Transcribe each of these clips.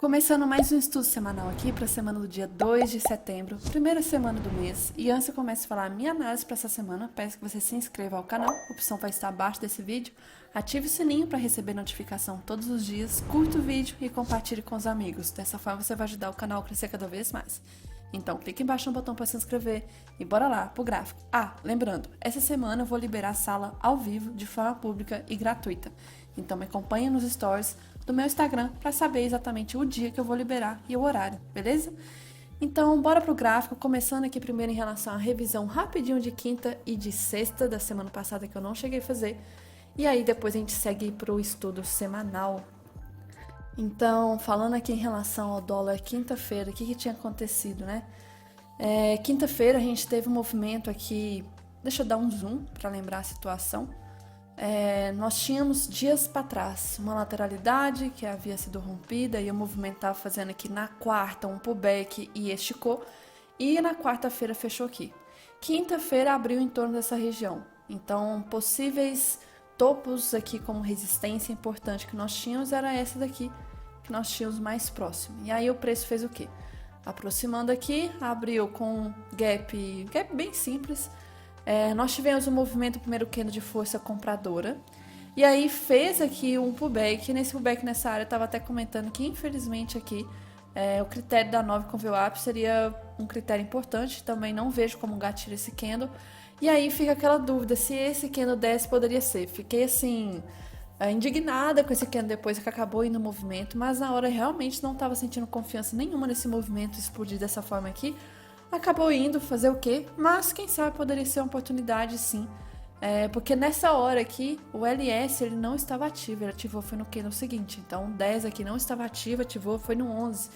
Começando mais um estudo semanal aqui para a semana do dia 2 de setembro, primeira semana do mês. E antes eu começo a falar a minha análise para essa semana, peço que você se inscreva ao canal, a opção vai estar abaixo desse vídeo. Ative o sininho para receber notificação todos os dias, curta o vídeo e compartilhe com os amigos. Dessa forma você vai ajudar o canal a crescer cada vez mais. Então clique embaixo no botão para se inscrever e bora lá pro gráfico. Lembrando, essa semana eu vou liberar a sala ao vivo, de forma pública e gratuita. Então me acompanhe nos stories do meu Instagram para saber exatamente o dia que eu vou liberar e o horário, beleza? Então, bora pro gráfico, começando aqui primeiro em relação à revisão rapidinho de quinta e de sexta da semana passada que eu não cheguei a fazer. E aí depois a gente segue pro estudo semanal. Então, falando aqui em relação ao dólar quinta-feira, o que tinha acontecido, né? Quinta-feira a gente teve um movimento aqui, deixa eu dar um zoom para lembrar a situação. Nós tínhamos dias para trás uma lateralidade que havia sido rompida e o movimento estava fazendo aqui na quarta um pullback e esticou, e na quarta-feira fechou aqui. Quinta-feira abriu em torno dessa região, então possíveis topos aqui como resistência importante que nós tínhamos era essa daqui que nós tínhamos mais próximo. E aí o preço fez o quê? Aproximando aqui, abriu com gap bem simples. Nós tivemos um movimento, primeiro candle de força compradora, e aí fez aqui um pullback. Nesse pullback nessa área eu estava até comentando que infelizmente aqui o critério da 9 com VWAP seria um critério importante, também não vejo como gatilho esse candle, e aí fica aquela dúvida se esse candle desce poderia ser. Fiquei assim indignada com esse candle depois que acabou indo no movimento, mas na hora realmente não estava sentindo confiança nenhuma nesse movimento explodir dessa forma aqui. Acabou indo fazer o quê? Mas quem sabe poderia ser uma oportunidade sim. Porque nessa hora aqui, o LS ele não estava ativo, ele ativou foi no candle seguinte. Então o 10 aqui não estava ativo, ativou foi no 11.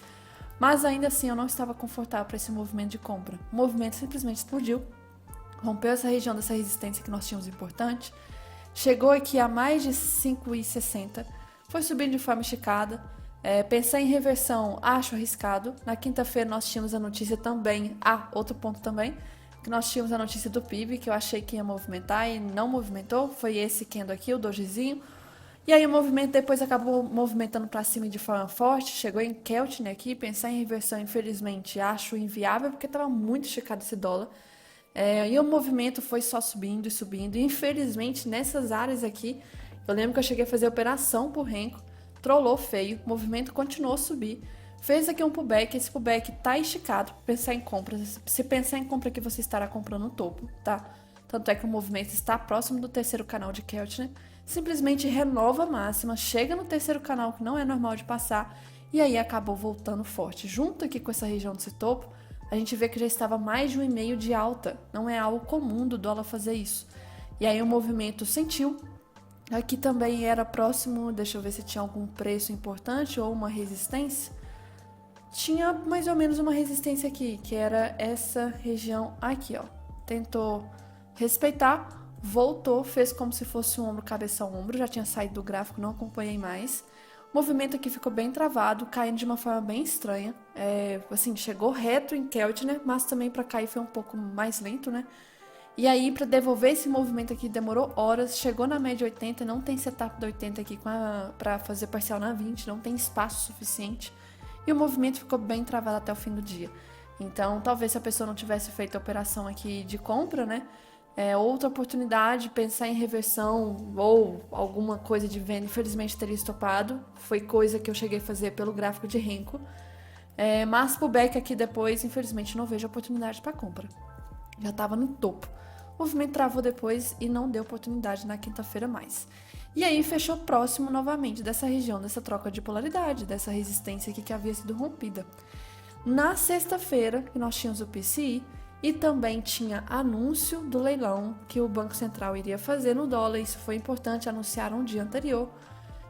Mas ainda assim eu não estava confortável para esse movimento de compra. O movimento simplesmente explodiu, rompeu essa região dessa resistência que nós tínhamos importante, chegou aqui a mais de 5,60, foi subindo de forma esticada. Pensar em reversão, acho arriscado. Na quinta-feira nós tínhamos a notícia também, outro ponto também, que nós tínhamos a notícia do PIB, que eu achei que ia movimentar e não movimentou, foi esse candle aqui, o dojizinho. E aí o movimento depois acabou movimentando para cima de forma forte, chegou em Keltner aqui. Pensar em reversão, infelizmente, acho inviável, porque estava muito esticado esse dólar. E o movimento foi só subindo e subindo, e infelizmente nessas áreas aqui, eu lembro que eu cheguei a fazer operação por Renko, trollou feio, o movimento continuou a subir, fez aqui um pullback, esse pullback tá esticado. Pensar em compras, se pensar em compra aqui você estará comprando no topo, tá? Tanto é que o movimento está próximo do terceiro canal de Keltner, simplesmente renova a máxima, chega no terceiro canal que não é normal de passar, e aí acabou voltando forte. Junto aqui com essa região desse topo, a gente vê que já estava mais de 1,5 de alta, não é algo comum do dólar fazer isso. E aí o movimento sentiu. Aqui também era próximo, deixa eu ver se tinha algum preço importante ou uma resistência. Tinha mais ou menos uma resistência aqui, que era essa região aqui, ó. Tentou respeitar, voltou, fez como se fosse um ombro, cabeça a ombro. Já tinha saído do gráfico, não acompanhei mais. O movimento aqui ficou bem travado, caindo de uma forma bem estranha. Assim, chegou reto em Keltner, mas também para cair foi um pouco mais lento, né? E aí, para devolver esse movimento aqui, demorou horas, chegou na média 80, não tem setup da 80 aqui para fazer parcial na 20, não tem espaço suficiente. E o movimento ficou bem travado até o fim do dia. Então, talvez se a pessoa não tivesse feito a operação aqui de compra, né? Outra oportunidade, pensar em reversão ou alguma coisa de venda, infelizmente teria estopado. Foi coisa que eu cheguei a fazer pelo gráfico de Renko. Mas pullback aqui depois, infelizmente não vejo oportunidade para compra. Já estava no topo. O movimento travou depois e não deu oportunidade na quinta-feira mais. E aí fechou próximo novamente dessa região, dessa troca de polaridade, dessa resistência aqui que havia sido rompida. Na sexta-feira, que nós tínhamos o PCI e também tinha anúncio do leilão que o Banco Central iria fazer no dólar. Isso foi importante, anunciaram um dia anterior.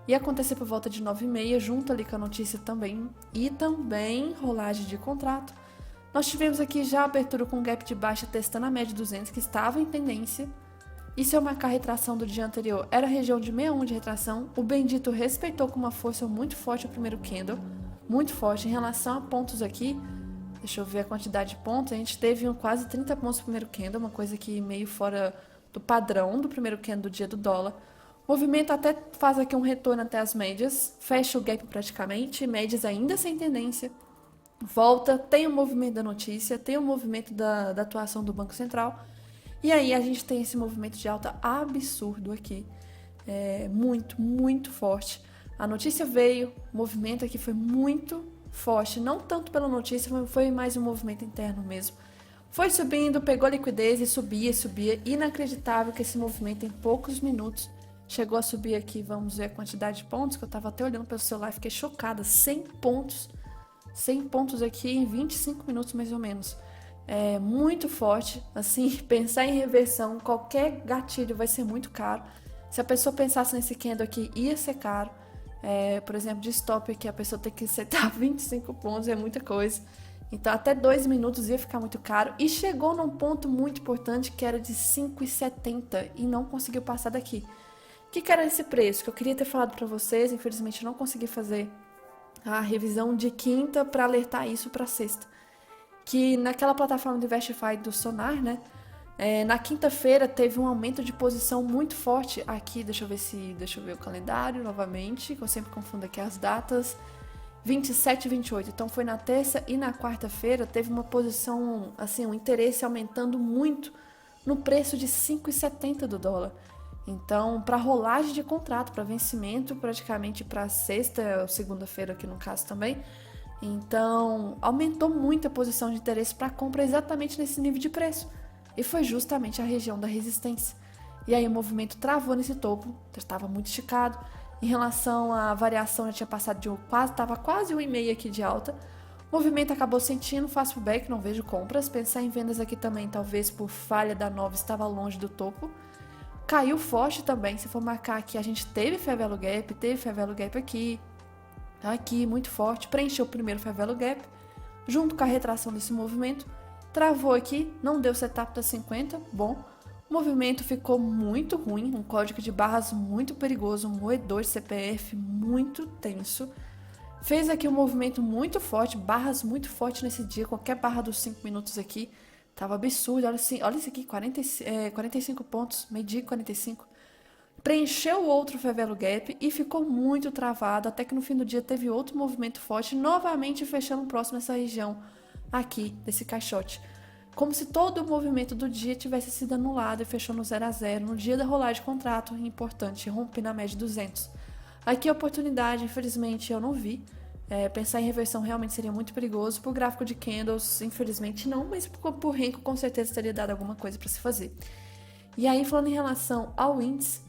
Ia acontecer por volta de 9h30, junto ali com a notícia também. E também rolagem de contrato. Nós tivemos aqui já a abertura com gap de baixa testando a média 200, que estava em tendência. E se eu marcar a retração do dia anterior, era a região de 61 de retração. O bendito respeitou com uma força muito forte o primeiro candle, muito forte. Em relação a pontos aqui, deixa eu ver a quantidade de pontos, a gente teve quase 30 pontos no primeiro candle, uma coisa que meio fora do padrão do primeiro candle do dia do dólar. O movimento até faz aqui um retorno até as médias, fecha o gap praticamente, médias ainda sem tendência, volta, tem o movimento da notícia, tem o movimento da atuação do Banco Central, e aí a gente tem esse movimento de alta absurdo aqui, muito, muito forte. A notícia veio, o movimento aqui foi muito forte, não tanto pela notícia, foi mais um movimento interno mesmo. Foi subindo, pegou liquidez e subia, subia. Inacreditável que esse movimento em poucos minutos chegou a subir aqui. Vamos ver a quantidade de pontos, que eu tava até olhando pelo celular e fiquei chocada. 100 pontos. 100 pontos aqui em 25 minutos mais ou menos. É muito forte. Assim, pensar em reversão, qualquer gatilho vai ser muito caro. Se a pessoa pensasse nesse candle aqui, ia ser caro. Por exemplo, de stop aqui, a pessoa tem que setar 25 pontos, é muita coisa. Então, até 2 minutos ia ficar muito caro. E chegou num ponto muito importante, que era de 5,70 e não conseguiu passar daqui. O que era esse preço? Que eu queria ter falado para vocês, infelizmente não consegui fazer a revisão de quinta para alertar isso para sexta. Que naquela plataforma do Investify do Sonar, né? Na quinta-feira teve um aumento de posição muito forte aqui. Deixa eu ver o calendário novamente, que eu sempre confundo aqui as datas. 27 e 28. Então foi na terça e na quarta-feira teve uma posição, assim, um interesse aumentando muito no preço de 5,70 do dólar. Então, para rolagem de contrato, para vencimento, praticamente para sexta ou segunda-feira aqui no caso também. Então, aumentou muito a posição de interesse para compra exatamente nesse nível de preço. E foi justamente a região da resistência. E aí o movimento travou nesse topo, estava muito esticado. Em relação à variação, já tinha passado de estava quase 1,5 aqui de alta. O movimento acabou sentindo, faço pullback, não vejo compras. Pensar em vendas aqui também, talvez por falha da nova, estava longe do topo. Caiu forte também, se for marcar aqui, a gente teve fair value gap aqui, muito forte. Preencheu o primeiro fair value gap, junto com a retração desse movimento. Travou aqui, não deu setup da 50, bom. O movimento ficou muito ruim, um código de barras muito perigoso, um moedor de CPF muito tenso. Fez aqui um movimento muito forte, barras muito fortes nesse dia, qualquer barra dos 5 minutos aqui. Tava absurdo, olha isso aqui, 45 pontos, meio-dia 45. Preencheu o outro fair value gap e ficou muito travado, até que no fim do dia teve outro movimento forte, novamente fechando próximo essa região aqui, desse caixote. Como se todo o movimento do dia tivesse sido anulado e fechou no 0 a 0 no dia da rolagem de contrato, importante, rompe na média de 200. Aqui a oportunidade, infelizmente, eu não vi. Pensar em reversão realmente seria muito perigoso. Por gráfico de candles, infelizmente não, mas por Renko com certeza teria dado alguma coisa para se fazer. E aí, falando em relação ao índice,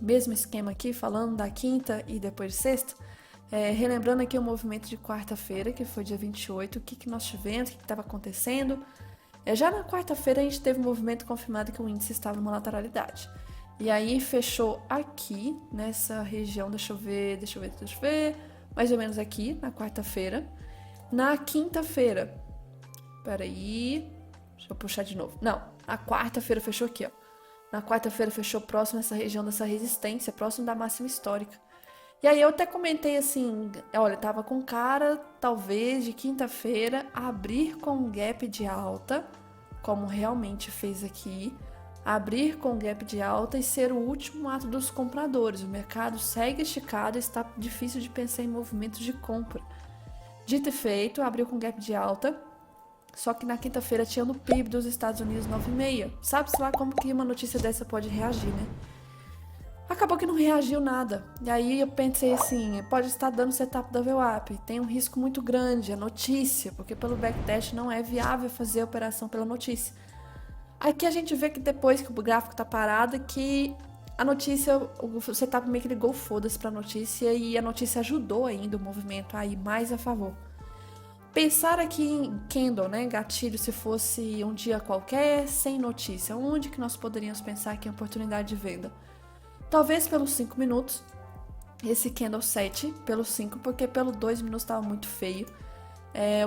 mesmo esquema aqui, falando da quinta e depois de sexta, relembrando aqui o movimento de quarta-feira, que foi dia 28, o que nós tivemos, o que estava acontecendo. Já na quarta-feira a gente teve um movimento confirmado que o índice estava numa lateralidade. E aí fechou aqui, nessa região, deixa eu ver, mais ou menos aqui, na quarta-feira. Na quinta-feira, peraí, deixa eu puxar de novo. Não, na quarta-feira fechou aqui, ó. Na quarta-feira fechou próximo dessa região dessa resistência, próximo da máxima histórica. E aí eu até comentei assim, olha, tava com cara, talvez, de quinta-feira, abrir com um gap de alta, como realmente fez aqui, abrir com gap de alta e ser o último ato dos compradores. O mercado segue esticado e está difícil de pensar em movimentos de compra. Dito e feito, abriu com gap de alta, só que na quinta-feira tinha no PIB dos Estados Unidos 9,5. Sabe-se lá como que uma notícia dessa pode reagir, né? Acabou que não reagiu nada. E aí eu pensei assim, pode estar dando setup da VWAP. Tem um risco muito grande, a notícia, porque pelo backtest não é viável fazer a operação pela notícia. Aqui a gente vê que depois que o gráfico tá parado, que a notícia, o setup meio que ligou foda-se pra notícia e a notícia ajudou ainda o movimento a ir mais a favor. Pensar aqui em candle, né, gatilho, se fosse um dia qualquer, sem notícia, onde que nós poderíamos pensar aqui em oportunidade de venda? Talvez pelos 5 minutos, esse candle 7 pelos 5, porque pelo 2 minutos estava muito feio.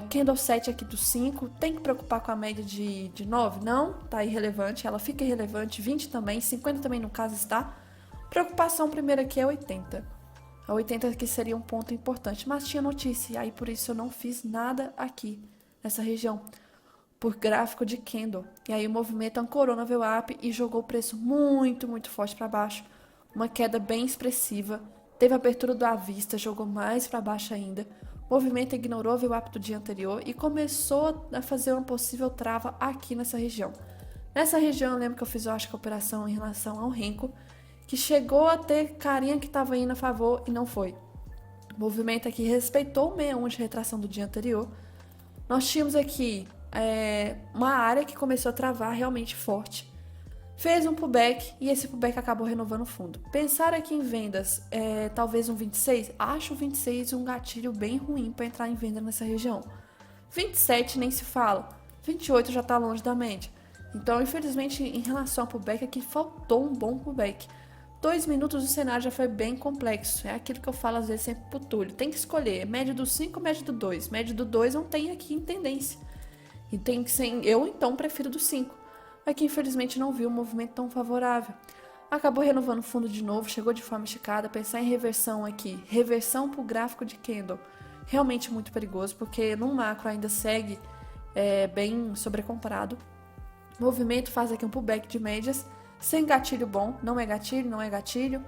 O candle 7 aqui do 5, tem que preocupar com a média de 9? Não, tá irrelevante, ela fica irrelevante, 20 também, 50 também no caso está. Preocupação primeiro aqui é 80. A 80 aqui seria um ponto importante, mas tinha notícia, e aí por isso eu não fiz nada aqui, nessa região, por gráfico de candle. E aí o movimento ancorou na VWAP e jogou o preço muito, muito forte para baixo. uma queda bem expressiva, teve abertura do à vista, jogou mais para baixo ainda, o movimento ignorou o VWAP do dia anterior e começou a fazer uma possível trava aqui nessa região. Nessa região eu lembro que eu fiz, eu acho que a operação em relação ao Renko, que chegou a ter carinha que estava indo a favor e não foi. O movimento aqui respeitou o 61 de retração do dia anterior. Nós tínhamos aqui uma área que começou a travar realmente forte. Fez um pullback e esse pullback acabou renovando o fundo. Pensar aqui em vendas, talvez um 26, acho o 26 um gatilho bem ruim para entrar em venda nessa região. 27 nem se fala, 28 já está longe da média. Então, infelizmente, em relação ao pullback, aqui faltou um bom pullback. 2 minutos o cenário já foi bem complexo. É aquilo que eu falo às vezes sempre pro Túlio. Tem que escolher média do 5 ou média do 2. Média do 2 não tem aqui em tendência. E tem que ser, eu então prefiro do 5. Aqui infelizmente não viu um movimento tão favorável. Acabou renovando o fundo de novo, chegou de forma esticada. Pensar em reversão aqui. Reversão pro gráfico de candle. Realmente muito perigoso, porque no macro ainda segue bem sobrecomprado. O movimento faz aqui um pullback de médias. Sem gatilho bom, não é gatilho, não é gatilho.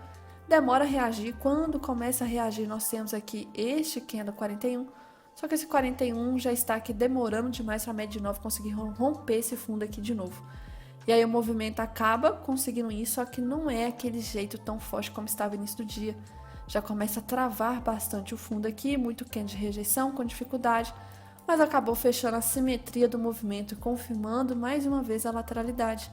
Demora a reagir. Quando começa a reagir, nós temos aqui este candle 41. Só que esse 41 já está aqui demorando demais para a média de 9 conseguir romper esse fundo aqui de novo. E aí o movimento acaba conseguindo isso, só que não é aquele jeito tão forte como estava no início do dia. Já começa a travar bastante o fundo aqui, muito candle de rejeição, com dificuldade. Mas acabou fechando a simetria do movimento e confirmando mais uma vez a lateralidade,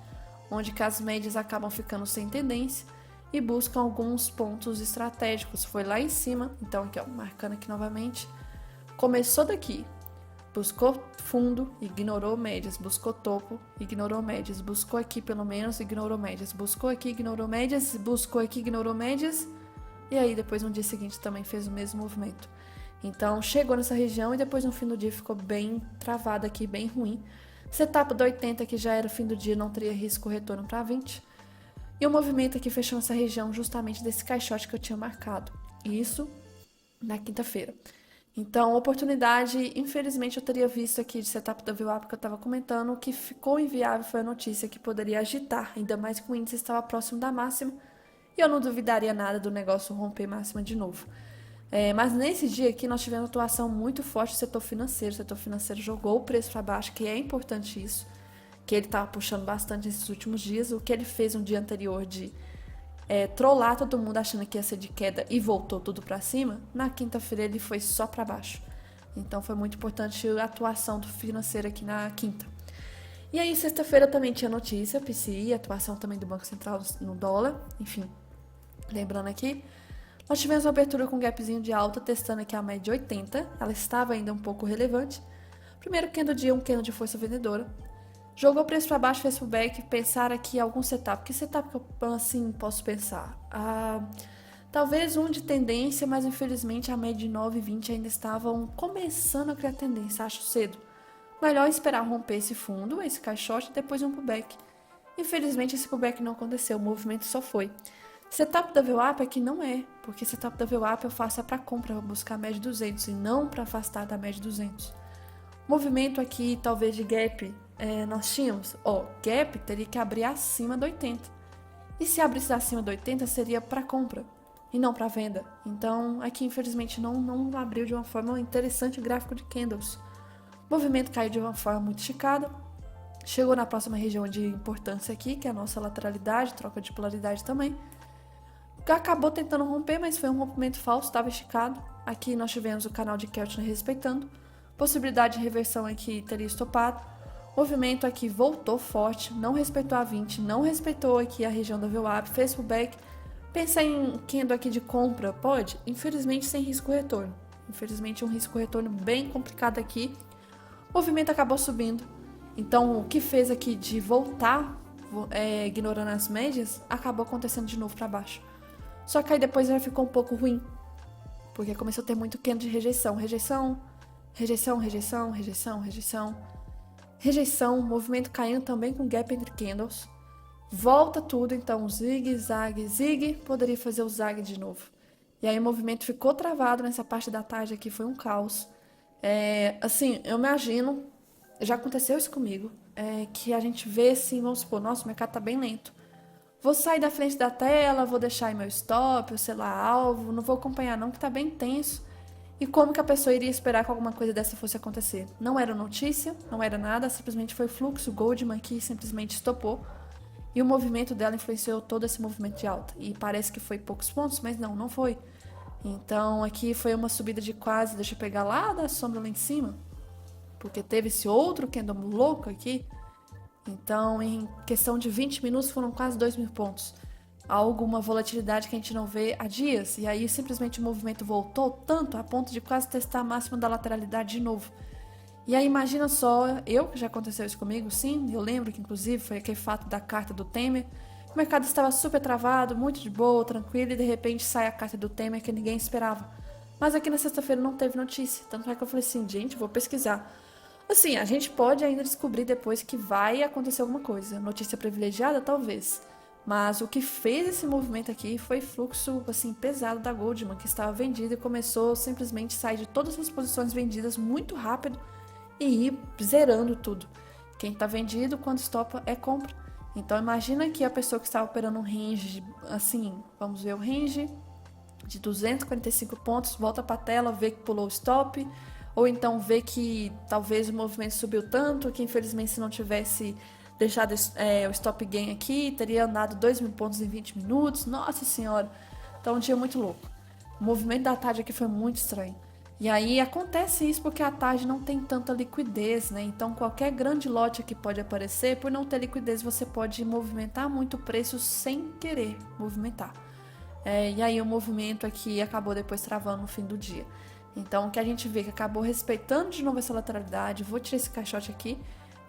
onde que as médias acabam ficando sem tendência e buscam alguns pontos estratégicos. Foi lá em cima, então aqui ó, marcando aqui novamente, começou daqui, buscou fundo, ignorou médias, buscou topo, ignorou médias, buscou aqui pelo menos, ignorou médias, buscou aqui, ignorou médias, buscou aqui, ignorou médias, e aí depois no dia seguinte também fez o mesmo movimento. Então chegou nessa região e depois no fim do dia ficou bem travado aqui, bem ruim. Setup do 80, que já era o fim do dia, não teria risco retorno para 20. E o movimento aqui fechou essa região justamente desse caixote que eu tinha marcado. Isso na quinta-feira. Então, oportunidade, infelizmente eu teria visto aqui de setup da VWAP que eu estava comentando, o que ficou inviável foi a notícia que poderia agitar, ainda mais que o índice estava próximo da máxima, e eu não duvidaria nada do negócio romper máxima de novo. Mas nesse dia aqui nós tivemos atuação muito forte do setor financeiro. O setor financeiro jogou o preço para baixo, que é importante isso, que ele estava puxando bastante nesses últimos dias. O que ele fez no dia anterior de trollar todo mundo achando que ia ser de queda e voltou tudo para cima, na quinta-feira ele foi só para baixo. Então foi muito importante a atuação do financeiro aqui na quinta. E aí sexta-feira também tinha notícia, PCI, atuação também do Banco Central no dólar, enfim. Lembrando aqui, nós tivemos uma abertura com um gapzinho de alta, testando aqui a média de 80, ela estava ainda um pouco relevante. Primeiro candle do dia, um candle de força vendedora. Jogou o preço para baixo, fez pullback, pensar aqui algum setup. Que setup que eu assim posso pensar? Talvez um de tendência, mas infelizmente a média de 9,20 ainda estavam começando a criar tendência, acho cedo. Melhor esperar romper esse fundo, esse caixote, e depois um pullback. Infelizmente esse pullback não aconteceu, o movimento só foi. Setup da VWAP aqui não é, porque setup da VWAP eu faço para compra, para buscar a média 200 e não para afastar da média 200. Movimento aqui, talvez de gap, nós tínhamos, gap teria que abrir acima do 80. E se abrisse acima do 80 seria para compra e não para venda. Então aqui infelizmente não abriu de uma forma interessante o gráfico de candles. O movimento caiu de uma forma muito esticada. Chegou na próxima região de importância aqui, que é a nossa lateralidade, troca de polaridade também. Acabou tentando romper, mas foi um rompimento falso, estava esticado. Aqui nós tivemos o canal de Keltner respeitando. Possibilidade de reversão aqui teria estopado. Movimento aqui voltou forte, não respeitou a 20, não respeitou aqui a região da VWAP, fez pullback. Pensa em candle aqui de compra, pode? Infelizmente sem risco retorno. Infelizmente um risco retorno bem complicado aqui. O movimento acabou subindo. Então o que fez aqui de voltar, ignorando as médias, acabou acontecendo de novo para baixo. Só que aí depois já ficou um pouco ruim, porque começou a ter muito candle de rejeição. Rejeição, movimento caindo também com gap entre candles. Volta tudo, então zig, zag, zig, poderia fazer o zag de novo. E aí o movimento ficou travado nessa parte da tarde aqui, foi um caos. Assim, eu imagino, já aconteceu isso comigo, que a gente vê assim, vamos supor, nossa, o mercado tá bem lento. vou sair da frente da tela, vou deixar aí meu stop, ou sei lá, alvo, não vou acompanhar não, que tá bem tenso. E como que a pessoa iria esperar que alguma coisa dessa fosse acontecer? Não era notícia, não era nada, simplesmente foi fluxo Goldman que simplesmente estopou. E o movimento dela influenciou todo esse movimento de alta. E parece que foi poucos pontos, mas não, não foi. Então aqui foi uma subida de quase, deixa eu pegar lá da sombra lá em cima, porque teve esse outro candle louco aqui. Então em questão de 20 minutos foram quase 2.000 pontos. Algo, uma volatilidade que a gente não vê há dias. E aí simplesmente o movimento voltou tanto a ponto de quase testar a máxima da lateralidade de novo. E aí imagina só, que já aconteceu isso comigo, sim, eu lembro que inclusive foi aquele fato da carta do Temer. O mercado estava super travado, muito de boa, tranquilo, e de repente sai a carta do Temer que ninguém esperava. Mas aqui na sexta-feira não teve notícia, tanto é que eu falei assim, gente, vou pesquisar. Assim, a gente pode ainda descobrir depois que vai acontecer alguma coisa. Notícia privilegiada, talvez. Mas o que fez esse movimento aqui foi fluxo assim pesado da Goldman, que estava vendida e começou simplesmente a sair de todas as posições vendidas muito rápido e ir zerando tudo. Quem está vendido, quando estopa, é compra. Então imagina que a pessoa que estava operando um range, assim, vamos ver o range de 245 pontos, volta para a tela, vê que pulou o stop, ou então vê que talvez o movimento subiu tanto que infelizmente se não tivesse deixado o stop gain aqui, teria andado 2.000 pontos em 20 minutos, nossa senhora. Então um dia muito louco. O movimento da tarde aqui foi muito estranho. E aí acontece isso porque a tarde não tem tanta liquidez, né? Então qualquer grande lote que pode aparecer, por não ter liquidez, você pode movimentar muito o preço sem querer movimentar. E aí o movimento aqui acabou depois travando no fim do dia. Então o que a gente vê que acabou respeitando de novo essa lateralidade, vou tirar esse caixote aqui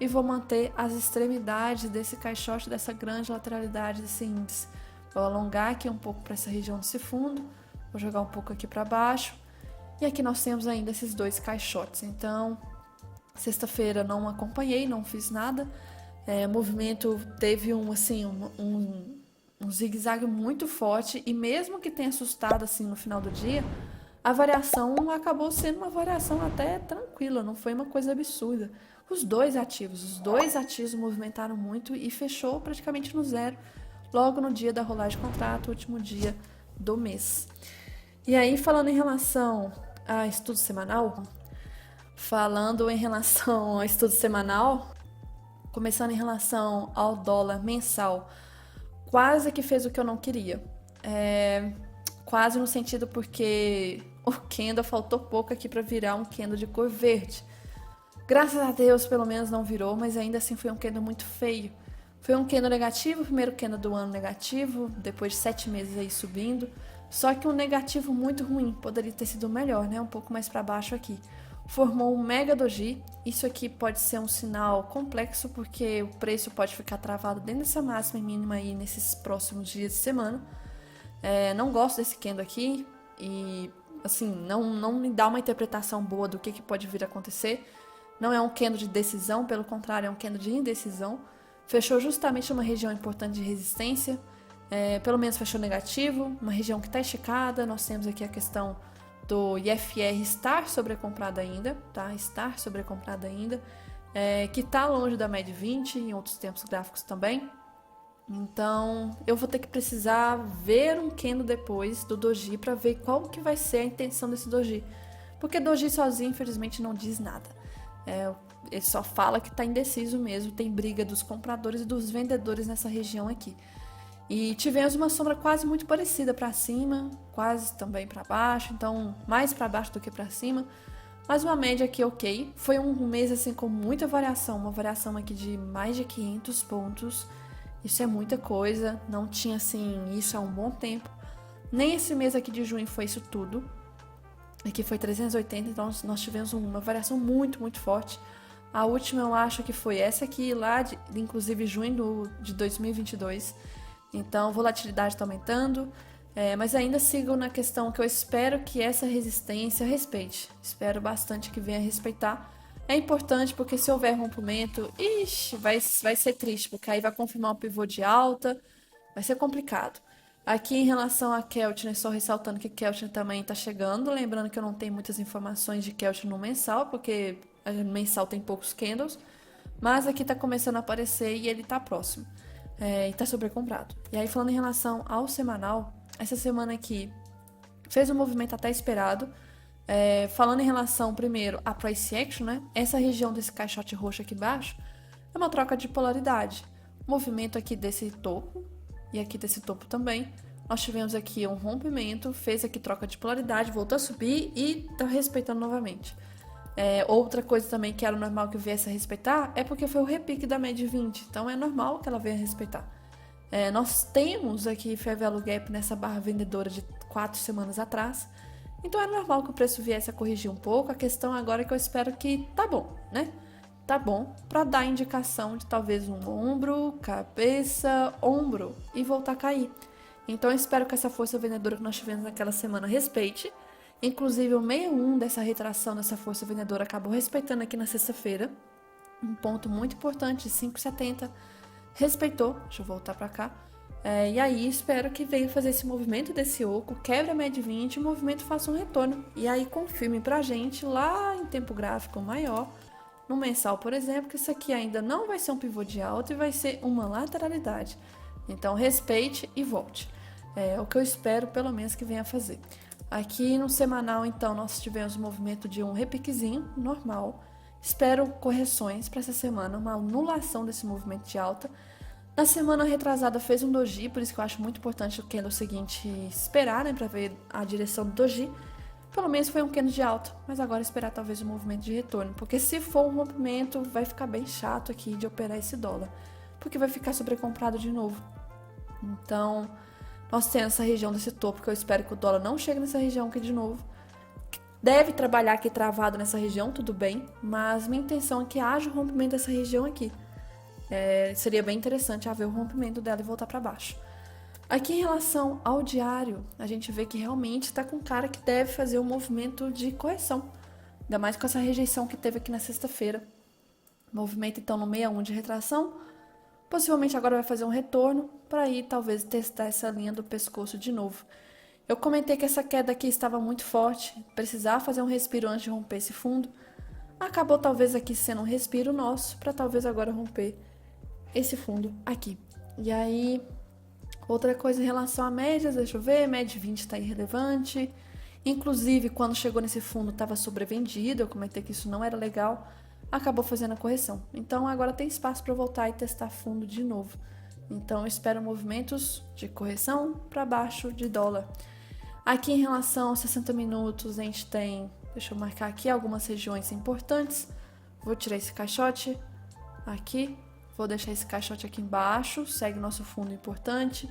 e vou manter as extremidades desse caixote, dessa grande lateralidade desse índice. Vou alongar aqui um pouco para essa região desse fundo, vou jogar um pouco aqui para baixo. E aqui nós temos ainda esses dois caixotes. Então, sexta-feira não acompanhei, não fiz nada. O movimento teve um zigue-zague muito forte. E mesmo que tenha assustado assim no final do dia, a variação acabou sendo uma variação até tranquila, não foi uma coisa absurda. Os dois ativos movimentaram muito e fechou praticamente no zero, logo no dia da rolagem de contrato, último dia do mês. E aí, falando em relação a estudo semanal, começando em relação ao dólar mensal, quase que fez o que eu não queria. Quase no sentido porque o candle faltou pouco aqui para virar um candle de cor verde. Graças a Deus, pelo menos não virou, mas ainda assim foi um candle muito feio. Foi um candle negativo, o primeiro candle do ano negativo, depois de 7 meses aí subindo. Só que um negativo muito ruim, poderia ter sido melhor, né? Um pouco mais para baixo aqui. Formou um mega doji. Isso aqui pode ser um sinal complexo, porque o preço pode ficar travado dentro dessa máxima e mínima aí nesses próximos dias de semana. Não gosto desse candle aqui e, assim, não me dá uma interpretação boa do que pode vir a acontecer. Não é um candle de decisão, pelo contrário, é um candle de indecisão. Fechou justamente uma região importante de resistência. Pelo menos fechou negativo, uma região que está esticada. Nós temos aqui a questão do IFR estar sobrecomprado ainda, tá? Estar sobrecomprado ainda, que está longe da média 20 em outros tempos gráficos também. Então, eu vou ter que precisar ver um candle depois do doji para ver qual que vai ser a intenção desse doji. Porque doji sozinho, infelizmente, não diz nada. Ele só fala que está indeciso mesmo, tem briga dos compradores e dos vendedores nessa região aqui. E tivemos uma sombra quase muito parecida para cima, quase também para baixo, então mais para baixo do que para cima, mas uma média aqui ok. Foi um mês assim com muita variação, uma variação aqui de mais de 500 pontos, isso é muita coisa, não tinha assim isso há um bom tempo. Nem esse mês aqui de junho foi isso tudo, aqui foi 380, então nós tivemos uma variação muito, muito forte. A última eu acho que foi essa aqui, lá de inclusive junho de 2022. Então, a volatilidade está aumentando, mas ainda sigo na questão que eu espero que essa resistência respeite. Espero bastante que venha respeitar. É importante porque se houver rompimento, vai ser triste, porque aí vai confirmar um pivô de alta, vai ser complicado. Aqui em relação a Keltner, só ressaltando que Keltner também está chegando, lembrando que eu não tenho muitas informações de Keltner no mensal, porque a mensal tem poucos candles, mas aqui está começando a aparecer e ele está próximo. e tá sobrecomprado. E aí, falando em relação ao semanal, essa semana aqui fez um movimento até esperado. Falando em relação, primeiro, a price action, né? Essa região desse caixote roxo aqui embaixo é uma troca de polaridade. O movimento aqui desse topo e aqui desse topo também. Nós tivemos aqui um rompimento, fez aqui troca de polaridade, voltou a subir e tá respeitando novamente. Outra coisa também que era normal que viesse a respeitar é porque foi o repique da média 20, então é normal que ela venha a respeitar. Nós temos aqui Fair Value Gap nessa barra vendedora de 4 semanas atrás, então é normal que o preço viesse a corrigir um pouco. A questão agora é que eu espero que tá bom, né? Tá bom para dar indicação de talvez um ombro, cabeça, ombro e voltar a cair. Então eu espero que essa força vendedora que nós tivemos naquela semana respeite. Inclusive o 61 dessa retração dessa força vendedora acabou respeitando aqui na sexta-feira. Um ponto muito importante, 5,70. Respeitou. Deixa eu voltar para cá. E aí espero que venha fazer esse movimento desse oco, quebre a média 20 e o movimento faça um retorno. E aí confirme pra gente lá em tempo gráfico maior, no mensal, por exemplo, que isso aqui ainda não vai ser um pivô de alta e vai ser uma lateralidade. Então respeite e volte. É o que eu espero pelo menos que venha fazer. Aqui no semanal, então, nós tivemos o movimento de um repiquezinho normal. Espero correções para essa semana, uma anulação desse movimento de alta. Na semana retrasada fez um doji, por isso que eu acho muito importante o candle seguinte esperar, né, para ver a direção do doji. Pelo menos foi um candle de alta, mas agora esperar talvez um movimento de retorno, porque se for um rompimento vai ficar bem chato aqui de operar esse dólar, porque vai ficar sobrecomprado de novo. Então, nós temos essa região desse topo, que eu espero que o dólar não chegue nessa região aqui de novo. Deve trabalhar aqui travado nessa região, tudo bem, mas minha intenção é que haja o rompimento dessa região aqui. Seria bem interessante haver o rompimento dela e voltar para baixo. Aqui em relação ao diário, a gente vê que realmente está com cara que deve fazer um movimento de correção. Ainda mais com essa rejeição que teve aqui na sexta-feira. Movimento então no 61 de retração. Possivelmente agora vai fazer um retorno para ir talvez testar essa linha do pescoço de novo. Eu comentei que essa queda aqui estava muito forte, precisava fazer um respiro antes de romper esse fundo. Acabou talvez aqui sendo um respiro nosso para talvez agora romper esse fundo aqui. E aí, outra coisa em relação a médias, deixa eu ver, média 20 está irrelevante. Inclusive, quando chegou nesse fundo estava sobrevendido, eu comentei que isso não era legal. Acabou fazendo a correção. Então agora tem espaço para voltar e testar fundo de novo. Então eu espero movimentos de correção para baixo de dólar. Aqui em relação aos 60 minutos, a gente tem, deixa eu marcar aqui algumas regiões importantes. Vou tirar esse caixote aqui, vou deixar esse caixote aqui embaixo, segue o nosso fundo importante.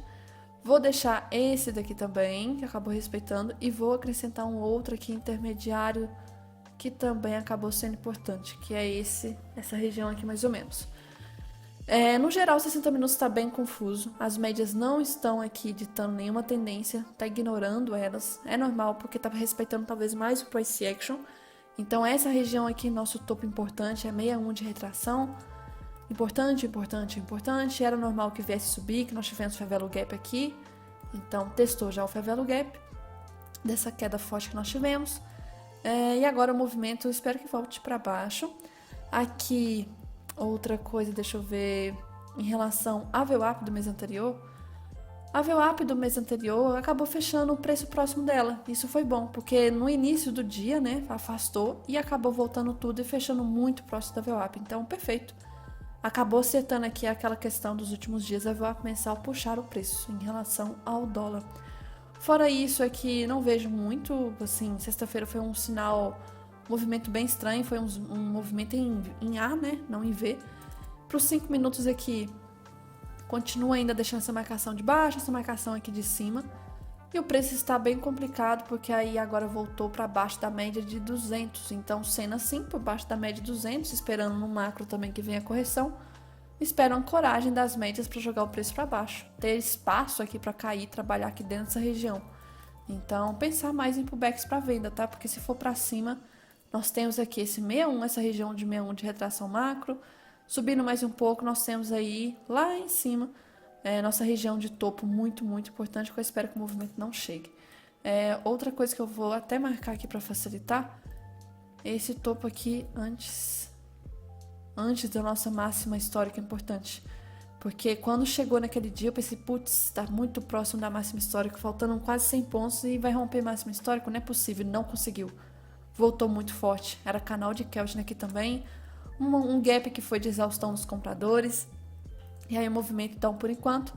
Vou deixar esse daqui também, que acabou respeitando, e vou acrescentar um outro aqui intermediário que também acabou sendo importante, que é essa região aqui mais ou menos. No geral, 60 minutos está bem confuso, as médias não estão aqui ditando nenhuma tendência, está ignorando elas, é normal porque está respeitando talvez mais o price action. Então essa região aqui, nosso topo importante, é 61 de retração, importante, importante, importante, era normal que viesse subir, que nós tivemos Fair Value Gap aqui, então testou já o Fair Value Gap, dessa queda forte que nós tivemos. E agora o movimento, eu espero que volte para baixo. Aqui, outra coisa, deixa eu ver, em relação à VWAP do mês anterior. A VWAP do mês anterior acabou fechando o preço próximo dela. Isso foi bom, porque no início do dia, né, afastou e acabou voltando tudo e fechando muito próximo da VWAP. Então, perfeito. Acabou acertando aqui aquela questão dos últimos dias, a VWAP mensal puxar o preço em relação ao dólar. Fora isso, é que não vejo muito, assim, sexta-feira foi um sinal, um movimento bem estranho, foi um movimento em A, né, não em V. Para os 5 minutos aqui, continua ainda deixando essa marcação de baixo, essa marcação aqui de cima. E o preço está bem complicado, porque aí agora voltou para baixo da média de 200. Então, sendo assim, por baixo da média de 200, esperando no macro também que venha a correção, espero a coragem das médias para jogar o preço para baixo, ter espaço aqui para cair, trabalhar aqui dentro dessa região. Então, pensar mais em pullbacks para venda, tá? Porque se for para cima, nós temos aqui esse 61, essa região de 61 de retração macro. Subindo mais um pouco, nós temos aí, lá em cima, nossa região de topo muito, muito importante, que eu espero que o movimento não chegue. Outra coisa que eu vou até marcar aqui para facilitar, é esse topo aqui antes da nossa máxima histórica importante. Porque quando chegou naquele dia, eu pensei, putz, está muito próximo da máxima histórica, faltando quase 100 pontos e vai romper máximo histórico? Não é possível, não conseguiu. Voltou muito forte. Era canal de Keltner aqui também. Um gap que foi de exaustão dos compradores. E aí o movimento, então, por enquanto.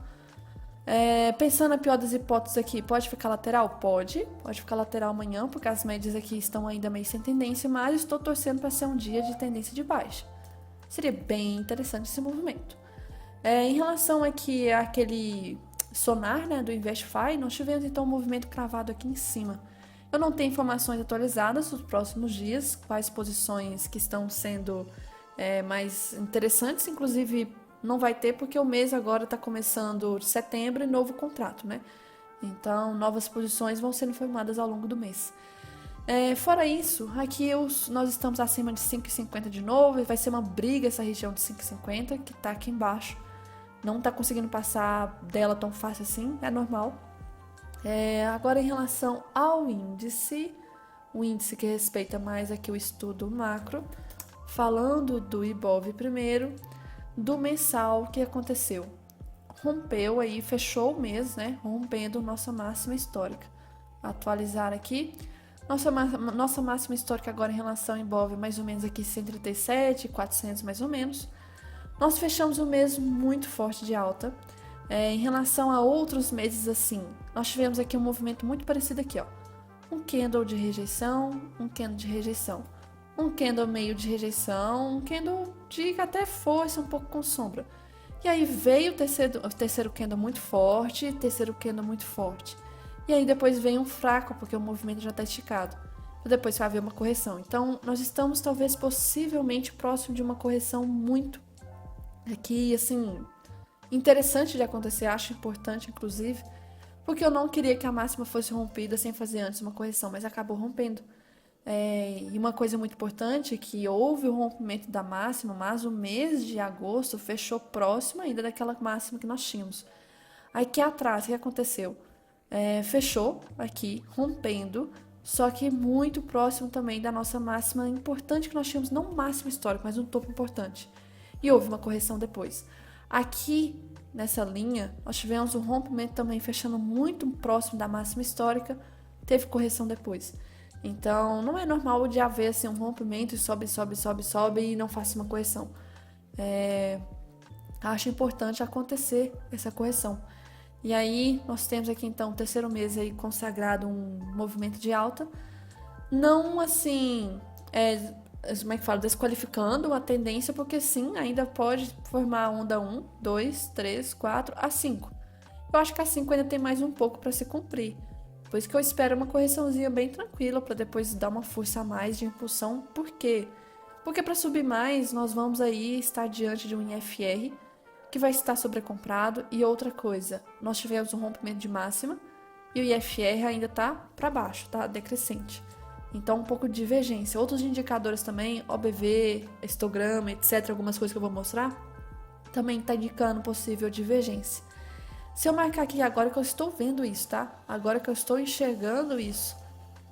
Pensando na pior das hipóteses aqui, pode ficar lateral? Pode ficar lateral amanhã, porque as médias aqui estão ainda meio sem tendência, mas estou torcendo para ser um dia de tendência de baixa. Seria bem interessante esse movimento. Em relação aqui àquele sonar, né, do InvestFi, nós tivemos então um movimento cravado aqui em cima. Eu não tenho informações atualizadas dos próximos dias, quais posições que estão sendo mais interessantes, inclusive não vai ter porque o mês agora está começando setembro e novo contrato, né? Então, novas posições vão sendo formadas ao longo do mês. Fora isso, aqui nós estamos acima de 5,50 de novo, vai ser uma briga essa região de 5,50 que está aqui embaixo. Não está conseguindo passar dela tão fácil assim, é normal. Agora, em relação ao índice, o índice que respeita mais aqui o estudo macro, falando do Ibov primeiro, do mensal, o que aconteceu? Rompeu aí, fechou o mês, né? Rompendo nossa máxima histórica. Atualizar aqui, nossa máxima histórica agora em relação ao Ibov, mais ou menos aqui 137, 400 mais ou menos. Nós fechamos um mês muito forte de alta. Em relação a outros meses assim, nós tivemos aqui um movimento muito parecido aqui, ó. Um candle de rejeição, um candle de rejeição, um candle meio de rejeição, um candle de até força, um pouco com sombra. E aí veio o terceiro candle muito forte, terceiro candle muito forte. E aí depois vem um fraco, porque o movimento já está esticado. E depois vai haver uma correção. Então, nós estamos talvez possivelmente próximo de uma correção muito aqui, assim, interessante de acontecer, acho importante, inclusive, porque eu não queria que a máxima fosse rompida sem fazer antes uma correção, mas acabou rompendo. E uma coisa muito importante é que houve o rompimento da máxima, mas o mês de agosto fechou próximo ainda daquela máxima que nós tínhamos. Aí aqui atrás, o que aconteceu? Fechou aqui, rompendo, só que muito próximo também da nossa máxima importante que nós tínhamos, não máximo histórico, mas um topo importante. E houve uma correção depois. Aqui, nessa linha, nós tivemos um rompimento também fechando muito próximo da máxima histórica, teve correção depois. Então, não é normal de haver assim, um rompimento e sobe e não faça uma correção. Acho importante acontecer essa correção. E aí, nós temos aqui então o terceiro mês aí consagrado um movimento de alta. Não assim, como é que fala, desqualificando a tendência, porque sim, ainda pode formar a onda 1, 2, 3, 4, a 5. Eu acho que a 5 ainda tem mais um pouco para se cumprir. Por isso que eu espero uma correçãozinha bem tranquila para depois dar uma força a mais de impulsão. Por quê? Porque para subir mais, nós vamos aí estar diante de um IFR que vai estar sobrecomprado. E outra coisa, nós tivemos um rompimento de máxima e o IFR ainda está para baixo, tá decrescente. Então, um pouco de divergência. Outros indicadores também, OBV, histograma, etc., algumas coisas que eu vou mostrar, também está indicando possível divergência. Se eu marcar aqui agora que eu estou vendo isso, tá? Agora que eu estou enxergando isso,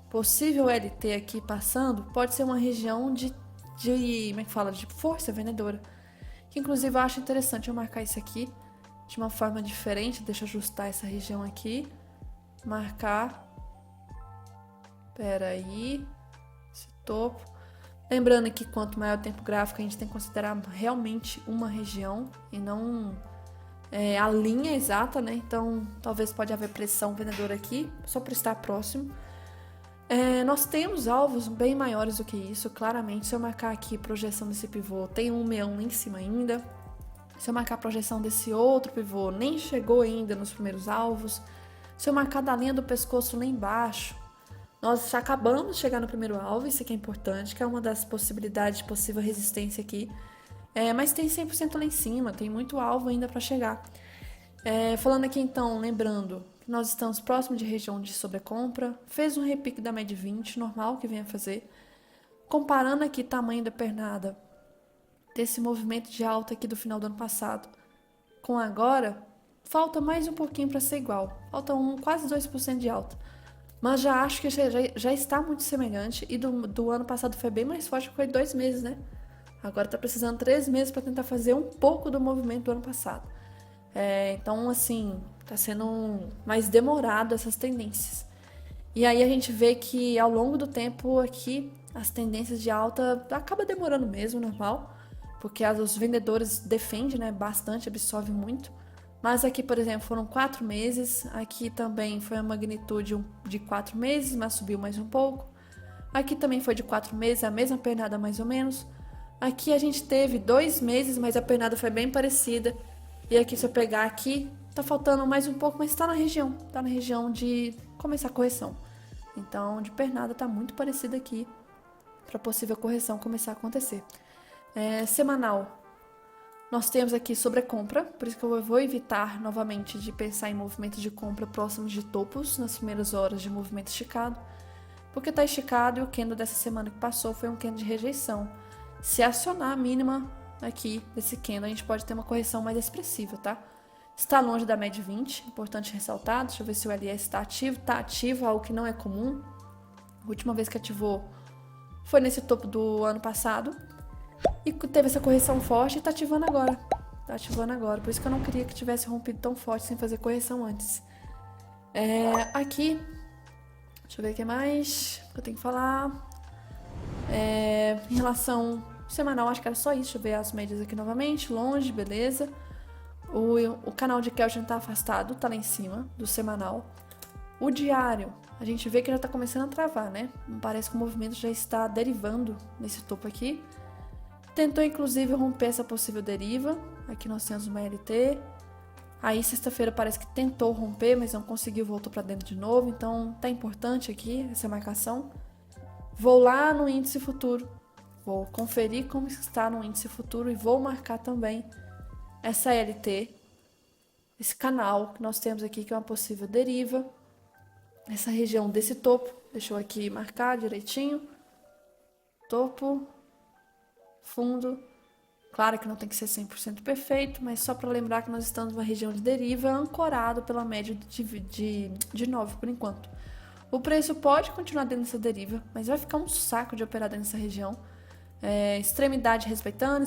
possível LT aqui passando, pode ser uma região de como é que fala? De força vendedora. Que inclusive eu acho interessante eu marcar isso aqui de uma forma diferente. Deixa eu ajustar essa região aqui. Marcar. Pera aí. Esse topo. Lembrando que quanto maior o tempo gráfico, a gente tem que considerar realmente uma região e não a linha exata, né? Então, talvez pode haver pressão vendedora aqui, só para estar próximo. Nós temos alvos bem maiores do que isso, claramente. Se eu marcar aqui projeção desse pivô, tem um 161 lá em cima ainda. Se eu marcar a projeção desse outro pivô, nem chegou ainda nos primeiros alvos. Se eu marcar da linha do pescoço lá embaixo, nós já acabamos de chegar no primeiro alvo, isso aqui é importante, que é uma das possibilidades de possível resistência aqui. Mas tem 100% lá em cima, tem muito alvo ainda para chegar. Falando aqui então, lembrando que nós estamos próximo de região de sobrecompra, fez um repique da média 20, normal que venha fazer. Comparando aqui o tamanho da pernada desse movimento de alta aqui do final do ano passado com agora, falta mais um pouquinho para ser igual, falta quase 2% de alta. Mas já acho que já está muito semelhante e do ano passado foi bem mais forte, foi 2 meses, né? Agora está precisando 3 meses para tentar fazer um pouco do movimento do ano passado. Então, assim, tá sendo mais demorado essas tendências. E aí a gente vê que ao longo do tempo aqui, as tendências de alta acaba demorando mesmo, normal, porque os vendedores defendem, né, bastante, absorve muito. Mas aqui, por exemplo, foram 4 meses, aqui também foi a magnitude de 4 meses, mas subiu mais um pouco. Aqui também foi de 4 meses, a mesma pernada mais ou menos. Aqui a gente teve 2 meses, mas a pernada foi bem parecida. E aqui, se eu pegar aqui, tá faltando mais um pouco, mas tá na região de começar a correção. Então, de pernada tá muito parecida aqui para possível correção começar a acontecer. Semanal, nós temos aqui sobrecompra, por isso que eu vou evitar novamente de pensar em movimentos de compra próximos de topos nas primeiras horas de movimento esticado, porque está esticado e o candle dessa semana que passou foi um candle de rejeição. Se acionar a mínima aqui desse candle, a gente pode ter uma correção mais expressiva, tá? Está longe da média 20, importante ressaltar. Deixa eu ver se o LS está ativo. Está ativo, algo que não é comum. A última vez que ativou foi nesse topo do ano passado. E teve essa correção forte e está ativando agora. Está ativando agora. Por isso que eu não queria que tivesse rompido tão forte sem fazer correção antes. Aqui, deixa eu ver o que mais que eu tenho que falar. Em relação semanal, acho que era só isso. Deixa eu ver as médias aqui novamente. Longe, beleza. O canal de Kelvin tá afastado, tá lá em cima do semanal. O diário, a gente vê que já tá começando a travar, né? Parece que o movimento já está derivando nesse topo aqui. Tentou, inclusive, romper essa possível deriva. Aqui nós temos uma LT. Aí, sexta-feira, parece que tentou romper, mas não conseguiu, voltou para dentro de novo. Então, tá importante aqui essa marcação. Vou lá no índice futuro. Vou conferir como está no índice futuro e vou marcar também essa LT, esse canal que nós temos aqui, que é uma possível deriva. Essa região desse topo, deixa eu aqui marcar direitinho. Topo, fundo. Claro que não tem que ser 100% perfeito, mas só para lembrar que nós estamos numa região de deriva ancorado pela média de 9 por enquanto. O preço pode continuar dentro dessa deriva, mas vai ficar um saco de operar dentro dessa região. Extremidade respeitando.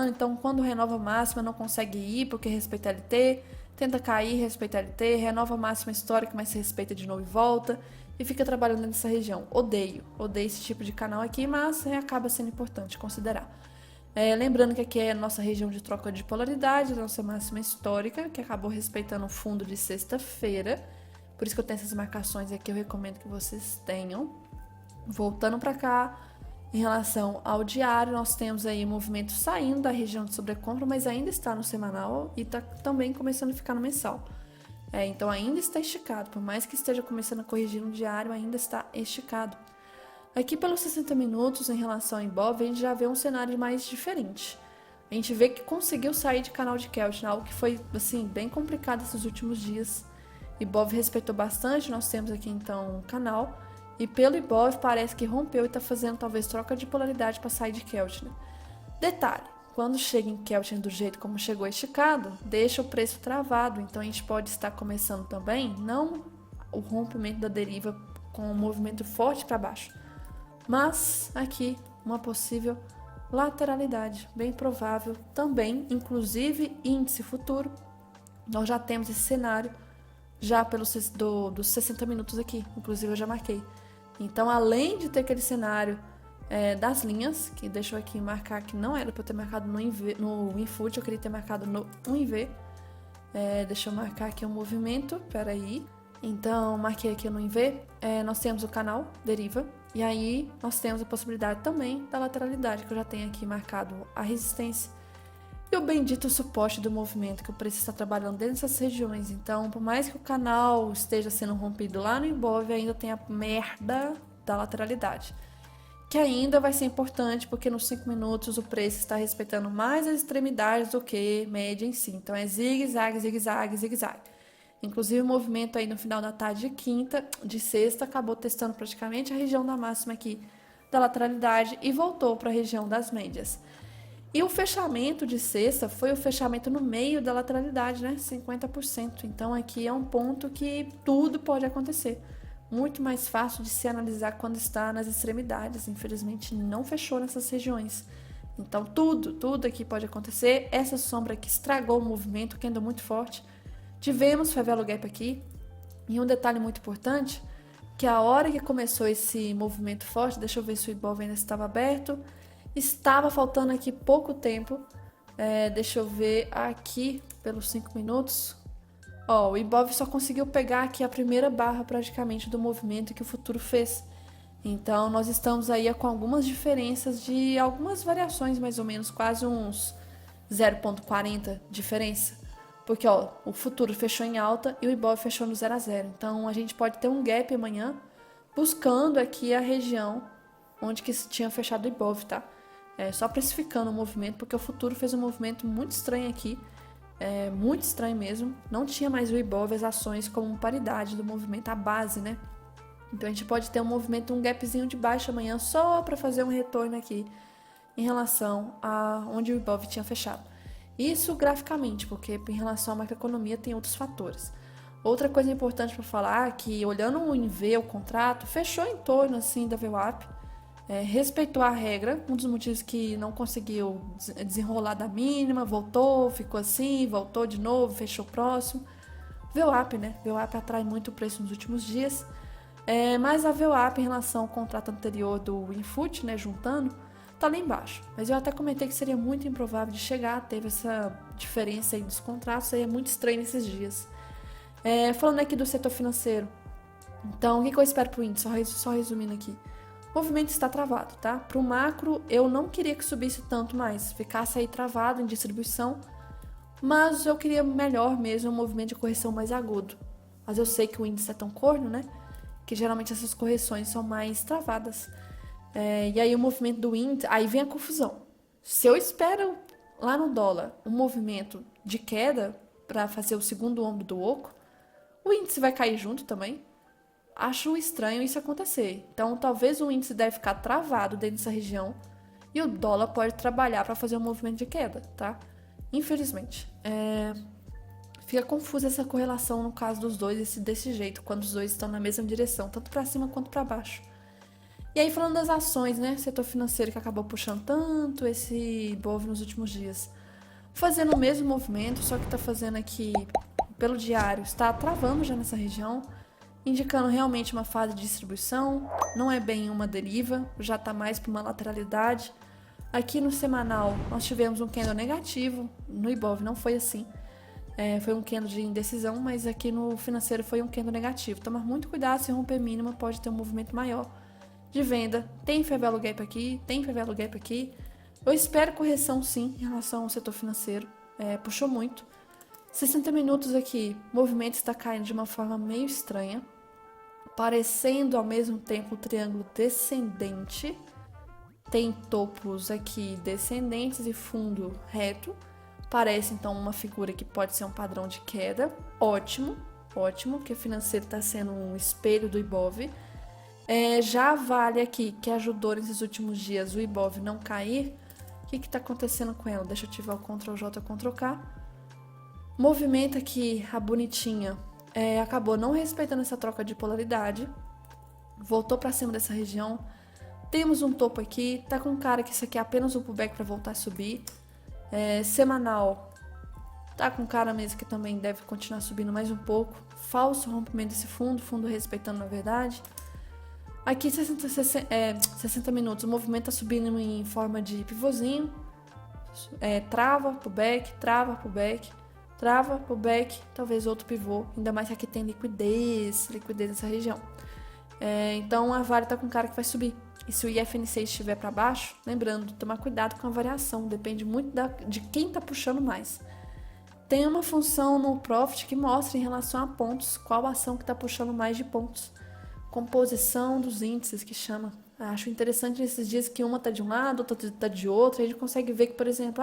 Então, quando renova a máxima, não consegue ir porque respeita a LT, tenta cair, respeita a LT, renova a máxima histórica, mas se respeita de novo e volta, e fica trabalhando nessa região. Odeio esse tipo de canal aqui, mas acaba sendo importante considerar. Lembrando que aqui é a nossa região de troca de polaridade, a nossa máxima histórica, que acabou respeitando o fundo de sexta-feira. Por isso que eu tenho essas marcações aqui, eu recomendo que vocês tenham. Voltando para cá, em relação ao diário, nós temos aí movimento saindo da região de sobrecompra, mas ainda está no semanal e está também começando a ficar no mensal. Então ainda está esticado, por mais que esteja começando a corrigir no diário, ainda está esticado. Aqui pelos 60 minutos, em relação ao Ibov, a gente já vê um cenário mais diferente. A gente vê que conseguiu sair de canal de Kelvin, algo que foi assim, bem complicado esses últimos dias. Ibov respeitou bastante, nós temos aqui então um canal. E pelo Ibov parece que rompeu e está fazendo talvez troca de polaridade para sair de Kelvin. Detalhe, quando chega em Kelvin do jeito como chegou esticado, deixa o preço travado. Então a gente pode estar começando também, não o rompimento da deriva com um movimento forte para baixo, mas aqui uma possível lateralidade, bem provável também, inclusive índice futuro. Nós já temos esse cenário já dos 60 minutos aqui, inclusive eu já marquei. Então, além de ter aquele cenário das linhas, que deixou aqui marcar que não era para eu ter marcado no Infoot, eu queria ter marcado no 1IV. Deixa eu marcar aqui o movimento, peraí. Então, marquei aqui no IV. Nós temos o canal deriva, e aí nós temos a possibilidade também da lateralidade, que eu já tenho aqui marcado a resistência. E o bendito suporte do movimento, que o preço está trabalhando dentro dessas regiões. Então, por mais que o canal esteja sendo rompido lá no Ibov, ainda tem a merda da lateralidade. Que ainda vai ser importante, porque nos 5 minutos o preço está respeitando mais as extremidades do que média em si. Então, é zigue-zague, zigue-zague, zigue-zague. Inclusive, o movimento aí no final da tarde de sexta, acabou testando praticamente a região da máxima aqui da lateralidade e voltou para a região das médias. E o fechamento de sexta foi o fechamento no meio da lateralidade, né? 50%. Então, aqui é um ponto que tudo pode acontecer. Muito mais fácil de se analisar quando está nas extremidades. Infelizmente, não fechou nessas regiões. Então tudo aqui pode acontecer. Essa sombra aqui estragou o movimento, que andou muito forte. Tivemos favela gap aqui. E um detalhe muito importante, que a hora que começou esse movimento forte, deixa eu ver se o Ibov ainda estava aberto, estava faltando aqui pouco tempo. Deixa eu ver aqui pelos 5 minutos. Ó, o Ibov só conseguiu pegar aqui a primeira barra praticamente do movimento que o futuro fez. Então nós estamos aí com algumas diferenças de algumas variações, mais ou menos, quase uns 0,40 diferença. Porque ó, o futuro fechou em alta e o Ibov fechou no 0 a 0. Então a gente pode ter um gap amanhã buscando aqui a região onde que tinha fechado o Ibov, tá? Só precificando o movimento, porque o futuro fez um movimento muito estranho aqui. Muito estranho mesmo. Não tinha mais o Ibov, as ações como paridade do movimento, a base, né? Então a gente pode ter um movimento, um gapzinho de baixo amanhã só para fazer um retorno aqui em relação a onde o Ibov tinha fechado. Isso graficamente, porque em relação à macroeconomia tem outros fatores. Outra coisa importante para falar é que olhando o INV, o contrato, fechou em torno assim da VWAP, respeitou a regra, um dos motivos que não conseguiu desenrolar da mínima, voltou, ficou assim, voltou de novo, fechou próximo. VWAP, né? VWAP atrai muito o preço nos últimos dias, mas a VWAP em relação ao contrato anterior do Infut, né, juntando, tá lá embaixo. Mas eu até comentei que seria muito improvável de chegar, teve essa diferença aí dos contratos, aí é muito estranho nesses dias. Falando aqui do setor financeiro, então o que eu espero pro índice? Só resumindo aqui. O movimento está travado, tá? Para o macro, eu não queria que subisse tanto mais, ficasse aí travado em distribuição, mas eu queria melhor mesmo um movimento de correção mais agudo. Mas eu sei que o índice é tão corno, né? Que geralmente essas correções são mais travadas. E aí o movimento do índice, aí vem a confusão. Se eu espero lá no dólar um movimento de queda para fazer o segundo ombro do oco, o índice vai cair junto também. Acho estranho isso acontecer. Então, talvez o índice deve ficar travado dentro dessa região e o dólar pode trabalhar para fazer um movimento de queda, tá? Infelizmente. Fica confusa essa correlação no caso dos dois, desse jeito, quando os dois estão na mesma direção, tanto para cima quanto para baixo. E aí, falando das ações, né? Setor financeiro que acabou puxando tanto esse Ibov nos últimos dias. Fazendo o mesmo movimento, só que tá fazendo aqui pelo diário, está travando já nessa região, indicando realmente uma fase de distribuição, não é bem uma deriva, já está mais para uma lateralidade. Aqui no semanal nós tivemos um candle negativo, no Ibov não foi assim, foi um candle de indecisão, mas aqui no financeiro foi um candle negativo. Tomar muito cuidado, se romper mínima pode ter um movimento maior de venda. Tem favela gap aqui, tem favela gap aqui. Eu espero correção sim em relação ao setor financeiro, puxou muito. 60 minutos aqui, o movimento está caindo de uma forma meio estranha, parecendo ao mesmo tempo um triângulo descendente. Tem topos aqui descendentes e fundo reto. Parece então uma figura que pode ser um padrão de queda. Ótimo, porque o financeiro está sendo um espelho do Ibov. Já vale aqui que ajudou nesses últimos dias o Ibov não cair. O que está acontecendo com ela? Deixa eu ativar o Ctrl J, Ctrl K. Movimento aqui, a bonitinha, acabou não respeitando essa troca de polaridade, voltou para cima dessa região. Temos um topo aqui, tá com cara que isso aqui é apenas um pullback para voltar a subir. Semanal, tá com cara mesmo que também deve continuar subindo mais um pouco. Falso rompimento desse fundo respeitando na verdade. Aqui 60 minutos, o movimento tá subindo em forma de pivôzinho, trava, pullback, trava, pullback. Trava, pullback, talvez outro pivô, ainda mais que aqui tem liquidez nessa região. Então a Vale tá com cara que vai subir. E se o IFNC estiver para baixo, lembrando, tomar cuidado com a variação, depende muito de quem tá puxando mais. Tem uma função no Profit que mostra em relação a pontos, qual ação que tá puxando mais de pontos. Composição dos índices que chama. Acho interessante nesses dias que uma tá de um lado, outra tá de outro, a gente consegue ver que, por exemplo,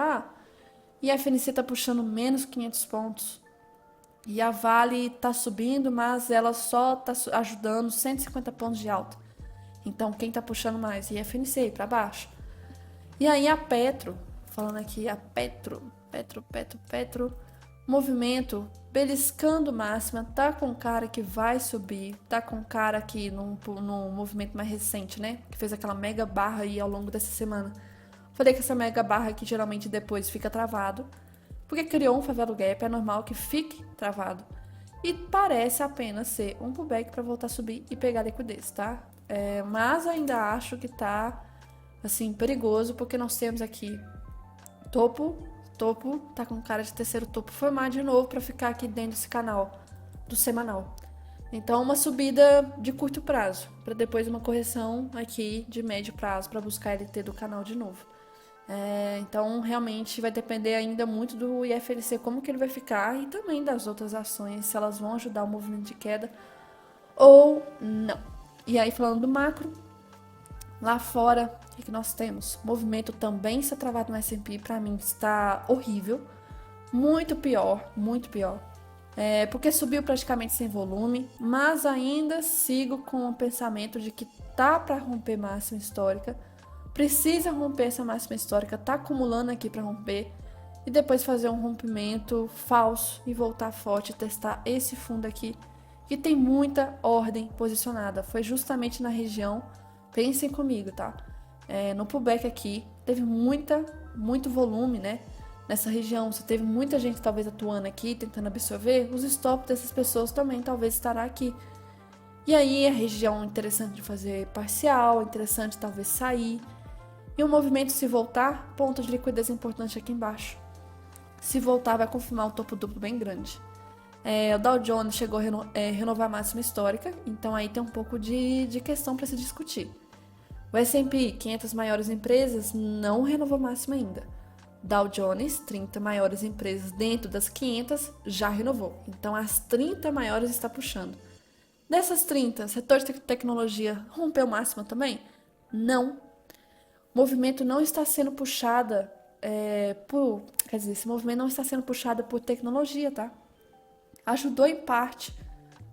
e a FNC está puxando menos 500 pontos. E a Vale está subindo, mas ela só está ajudando 150 pontos de alta. Então, quem está puxando mais? E a FNC, para baixo. E aí a Petro, falando aqui, a Petro. Movimento, beliscando máxima, tá com cara que vai subir. Tá com cara que no movimento mais recente, né? Que fez aquela mega barra aí ao longo dessa semana. Falei que essa mega barra aqui geralmente depois fica travado, porque criou um favela gap, é normal que fique travado. E parece apenas ser um pullback para voltar a subir e pegar liquidez, tá? Mas ainda acho que tá, assim, perigoso, porque nós temos aqui topo, tá com cara de terceiro topo formar de novo para ficar aqui dentro desse canal do semanal. Então, uma subida de curto prazo, para depois uma correção aqui de médio prazo para buscar LT do canal de novo. Então, realmente vai depender ainda muito do IFLC, como que ele vai ficar, e também das outras ações, se elas vão ajudar o movimento de queda ou não. E aí, falando do macro, lá fora, o que nós temos? O movimento também está travado no S&P, para mim está horrível, muito pior, porque subiu praticamente sem volume, mas ainda sigo com o pensamento de que tá para romper máxima histórica, precisa romper essa máxima histórica, tá acumulando aqui para romper e depois fazer um rompimento falso e voltar forte e testar esse fundo aqui, que tem muita ordem posicionada. Foi justamente na região, pensem comigo, tá? No pullback aqui, teve muito volume, né? Nessa região, você teve muita gente talvez atuando aqui, tentando absorver, os stops dessas pessoas também talvez estará aqui. E aí, a região interessante de fazer parcial, interessante talvez sair. E o movimento, se voltar, ponto de liquidez importante aqui embaixo. Se voltar, vai confirmar um topo duplo bem grande. O Dow Jones chegou a renovar a máxima histórica, então aí tem um pouco de questão para se discutir. O S&P, 500 maiores empresas, não renovou máxima ainda. Dow Jones, 30 maiores empresas dentro das 500, já renovou. Então, as 30 maiores está puxando. Dessas 30, setor de tecnologia rompeu máxima também? Não. O movimento não está sendo puxado esse movimento não está sendo puxado por tecnologia, tá? Ajudou em parte,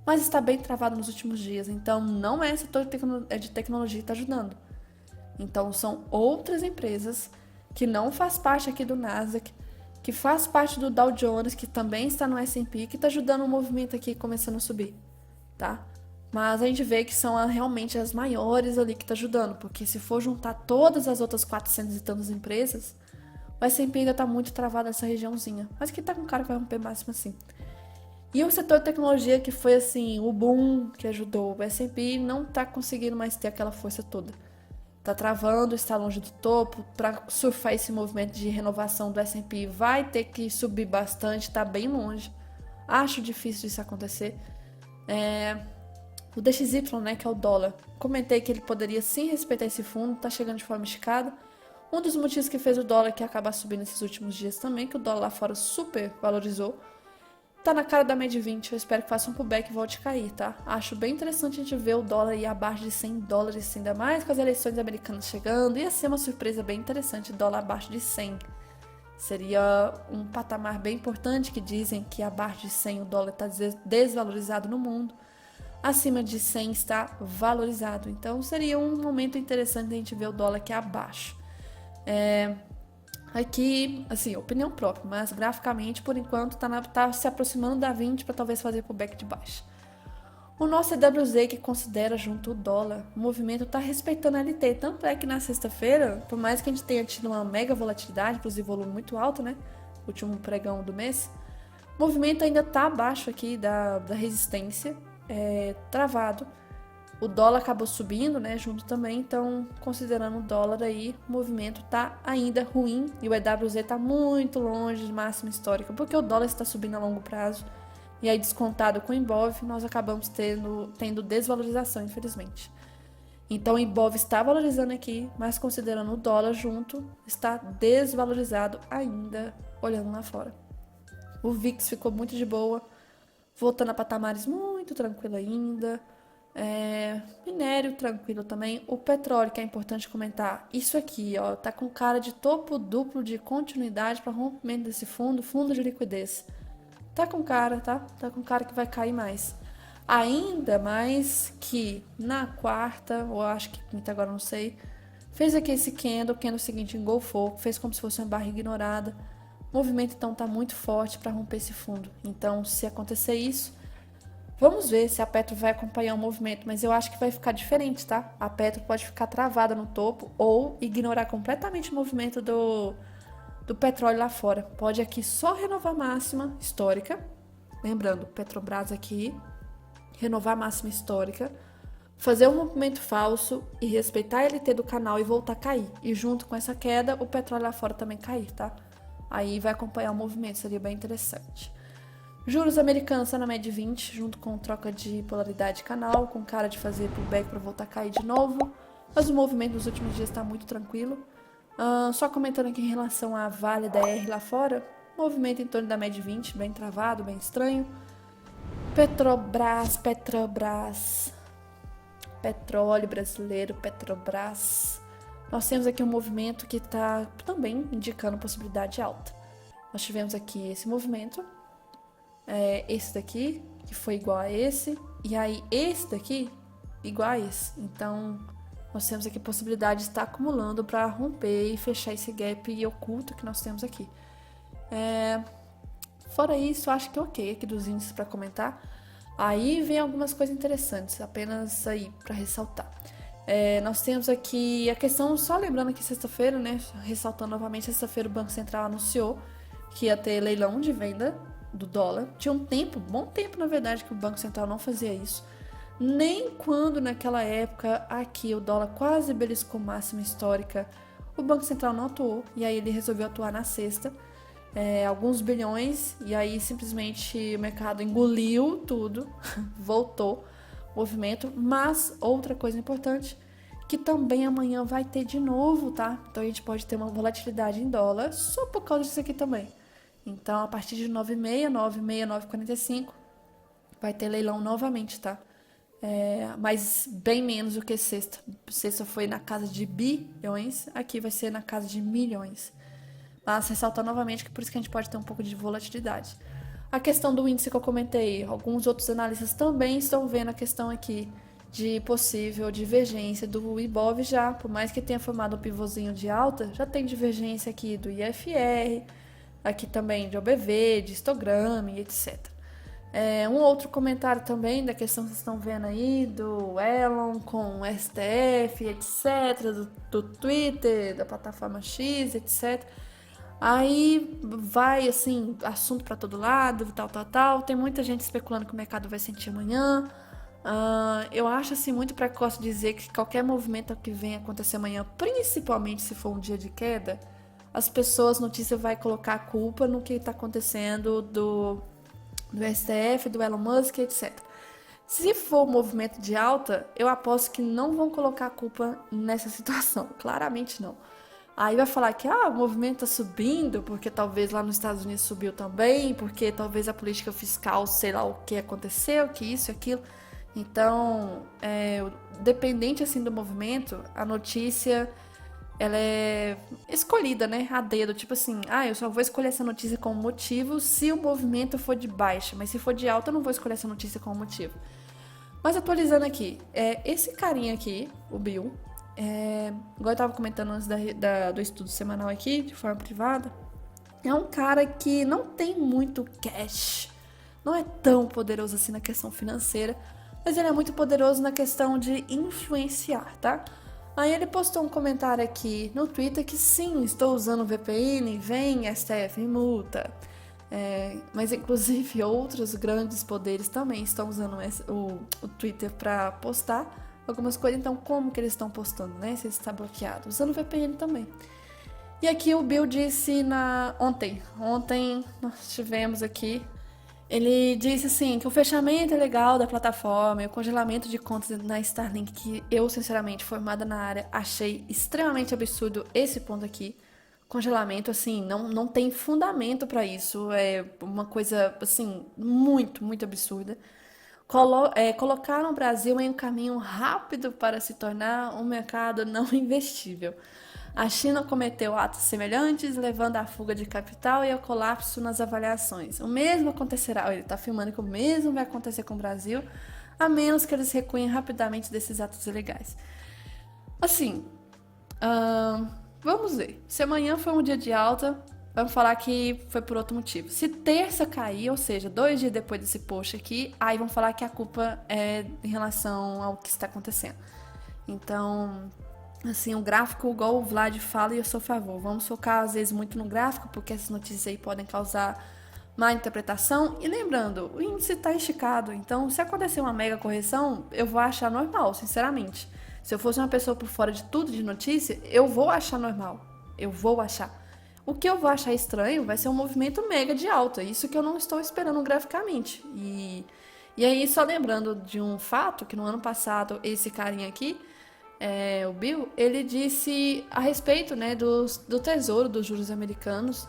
mas está bem travado nos últimos dias. Então, não é setor de tecnologia que está ajudando. Então, são outras empresas que não faz parte aqui do Nasdaq, que faz parte do Dow Jones, que também está no S&P, que está ajudando o movimento aqui começando a subir, tá? Mas a gente vê que são realmente as maiores ali que está ajudando, porque se for juntar todas as outras 400 e tantas empresas, o S&P ainda está muito travado nessa regiãozinha, mas que tá com cara que vai romper máximo assim. E o setor de tecnologia, que foi assim, o boom que ajudou, o S&P não está conseguindo mais ter aquela força toda. Tá travando, está longe do topo. Para surfar esse movimento de renovação do S&P, vai ter que subir bastante, está bem longe. Acho difícil isso acontecer. O DXY, né, que é o dólar, comentei que ele poderia sim respeitar esse fundo, tá chegando de forma esticada. Um dos motivos que fez o dólar aqui acabar subindo nesses últimos dias também, que o dólar lá fora super valorizou. Tá na cara da média 20, eu espero que faça um pullback e volte a cair, tá? Acho bem interessante a gente ver o dólar aí abaixo de 100 dólares, ainda mais com as eleições americanas chegando. Ia ser uma surpresa bem interessante, dólar abaixo de 100. Seria um patamar bem importante, que dizem que abaixo de 100 o dólar está desvalorizado no mundo. Acima de 100 está valorizado. Então seria um momento interessante a gente ver o dólar aqui abaixo. Aqui, assim, opinião própria, mas graficamente, por enquanto, tá se aproximando da 20 para talvez fazer pullback de baixa. O nosso EWZ, que considera junto o dólar, o movimento está respeitando a LT. Tanto é que na sexta-feira, por mais que a gente tenha tido uma mega volatilidade, inclusive volume muito alto, né? Último pregão do mês, o movimento ainda está abaixo aqui da resistência, travado. O dólar acabou subindo, né, junto também, então, considerando o dólar aí, o movimento tá ainda ruim e o EWZ tá muito longe de máxima histórica, porque o dólar está subindo a longo prazo, e aí descontado com o Ibov, nós acabamos tendo desvalorização, infelizmente. Então, o Ibov está valorizando aqui, mas considerando o dólar junto, está desvalorizado ainda, olhando lá fora. O VIX ficou muito de boa, voltando a patamares muito tranquilo ainda. Minério tranquilo também. O petróleo, que é importante comentar, isso aqui, ó, tá com cara de topo duplo de continuidade para rompimento desse fundo de liquidez. Tá com cara, tá? Tá com cara que vai cair mais. Ainda mais que na quarta, ou acho que quinta, agora não sei, fez aqui esse candle seguinte engolfou, fez como se fosse uma barra ignorada. O movimento então tá muito forte para romper esse fundo. Então, se acontecer isso, Vamos ver se a Petro vai acompanhar o movimento, mas eu acho que vai ficar diferente, tá? A Petro pode ficar travada no topo ou ignorar completamente o movimento do petróleo lá fora. Pode aqui só renovar a máxima histórica. Lembrando, Petrobras aqui, renovar a máxima histórica, fazer um movimento falso e respeitar a LT do canal e voltar a cair. E junto com essa queda, o petróleo lá fora também cair, tá? Aí vai acompanhar o movimento, seria bem interessante. Juros americanos está na média 20, junto com troca de polaridade de canal, com cara de fazer pullback para voltar a cair de novo. Mas o movimento nos últimos dias está muito tranquilo. Só comentando aqui em relação à Vale da R lá fora, movimento em torno da média 20, bem travado, bem estranho. Petrobras, petróleo brasileiro, Petrobras. Nós temos aqui um movimento que está também indicando possibilidade alta. Nós tivemos aqui esse movimento, esse daqui, que foi igual a esse, e aí esse daqui, igual a esse. Então, nós temos aqui possibilidade de estar acumulando para romper e fechar esse gap oculto que nós temos aqui. Fora isso, acho que é ok aqui dos índices para comentar. Aí vem algumas coisas interessantes, apenas aí para ressaltar. Nós temos aqui a questão, só lembrando que sexta-feira, né, ressaltando novamente, sexta-feira o Banco Central anunciou que ia ter leilão de venda do dólar. Tinha um tempo, bom tempo na verdade, que o Banco Central não fazia isso. Nem quando naquela época aqui o dólar quase beliscou máxima histórica, o Banco Central não atuou, e aí ele resolveu atuar na sexta. Alguns bilhões, e aí simplesmente o mercado engoliu tudo, voltou o movimento. Mas outra coisa importante, que também amanhã vai ter de novo, tá? Então a gente pode ter uma volatilidade em dólar só por causa disso aqui também. Então a partir de 9,6, 9,6, 9,45 vai ter leilão novamente, tá? Mas bem menos do que sexta. Sexta foi na casa de bilhões, aqui vai ser na casa de milhões. Mas ressaltar novamente que por isso que a gente pode ter um pouco de volatilidade. A questão do índice que eu comentei, alguns outros analistas também estão vendo a questão aqui de possível divergência do Ibov já, por mais que tenha formado um pivôzinho de alta, já tem divergência aqui do IFR, aqui também de OBV, de histograma e etc. Um outro comentário também da questão que vocês estão vendo aí, do Elon com o STF, etc., do Twitter, da plataforma X, etc., aí vai, assim, assunto pra todo lado, tal. Tem muita gente especulando que o mercado vai sentir amanhã. Eu acho, assim, muito precoce dizer que qualquer movimento que venha acontecer amanhã, principalmente se for um dia de queda, as pessoas, notícia vai colocar a culpa no que tá acontecendo do STF, do Elon Musk, etc. Se for um movimento de alta, eu aposto que não vão colocar a culpa nessa situação. Claramente não. Aí vai falar que o movimento tá subindo, porque talvez lá nos Estados Unidos subiu também, porque talvez a política fiscal, sei lá o que aconteceu, que isso e aquilo. Então, dependente assim do movimento, a notícia ela é escolhida, né, a dedo, tipo assim, eu só vou escolher essa notícia como motivo se o movimento for de baixa, mas se for de alta eu não vou escolher essa notícia como motivo. Mas atualizando aqui, esse carinha aqui, o Bill, igual eu tava comentando antes do estudo semanal aqui, de forma privada, é um cara que não tem muito cash, não é tão poderoso assim na questão financeira, mas ele é muito poderoso na questão de influenciar, tá? Aí ele postou um comentário aqui no Twitter que sim, estou usando o VPN, vem STF em multa. Mas inclusive outros grandes poderes também estão usando o Twitter para postar algumas coisas. Então como que eles estão postando, né? Se está bloqueado, usando o VPN também. E aqui o Bill disse ontem nós tivemos aqui, ele disse assim que o fechamento ilegal da plataforma e o congelamento de contas na Starlink, que eu sinceramente, formada na área, achei extremamente absurdo esse ponto aqui. Congelamento, assim, não tem fundamento para isso, é uma coisa, assim, muito, muito absurda. Colocaram o Brasil em um caminho rápido para se tornar um mercado não investível. A China cometeu atos semelhantes, levando à fuga de capital e ao colapso nas avaliações. O mesmo acontecerá, ele está afirmando que o mesmo vai acontecer com o Brasil, a menos que eles recuem rapidamente desses atos ilegais. Assim, vamos ver. Se amanhã for um dia de alta, vamos falar que foi por outro motivo. Se terça cair, ou seja, 2 dias depois desse post aqui, aí vão falar que a culpa é em relação ao que está acontecendo. Então, assim, o gráfico, igual o Vlad fala, e eu sou a favor. Vamos focar, às vezes, muito no gráfico, porque essas notícias aí podem causar má interpretação. E lembrando, o índice está esticado, então se acontecer uma mega correção, eu vou achar normal, sinceramente. Se eu fosse uma pessoa por fora de tudo de notícia, eu vou achar normal. Eu vou achar. O que eu vou achar estranho vai ser um movimento mega de alta. Isso que eu não estou esperando graficamente. E aí, só lembrando de um fato, que no ano passado, esse carinha aqui, o Bill, ele disse a respeito, né, do tesouro dos juros americanos,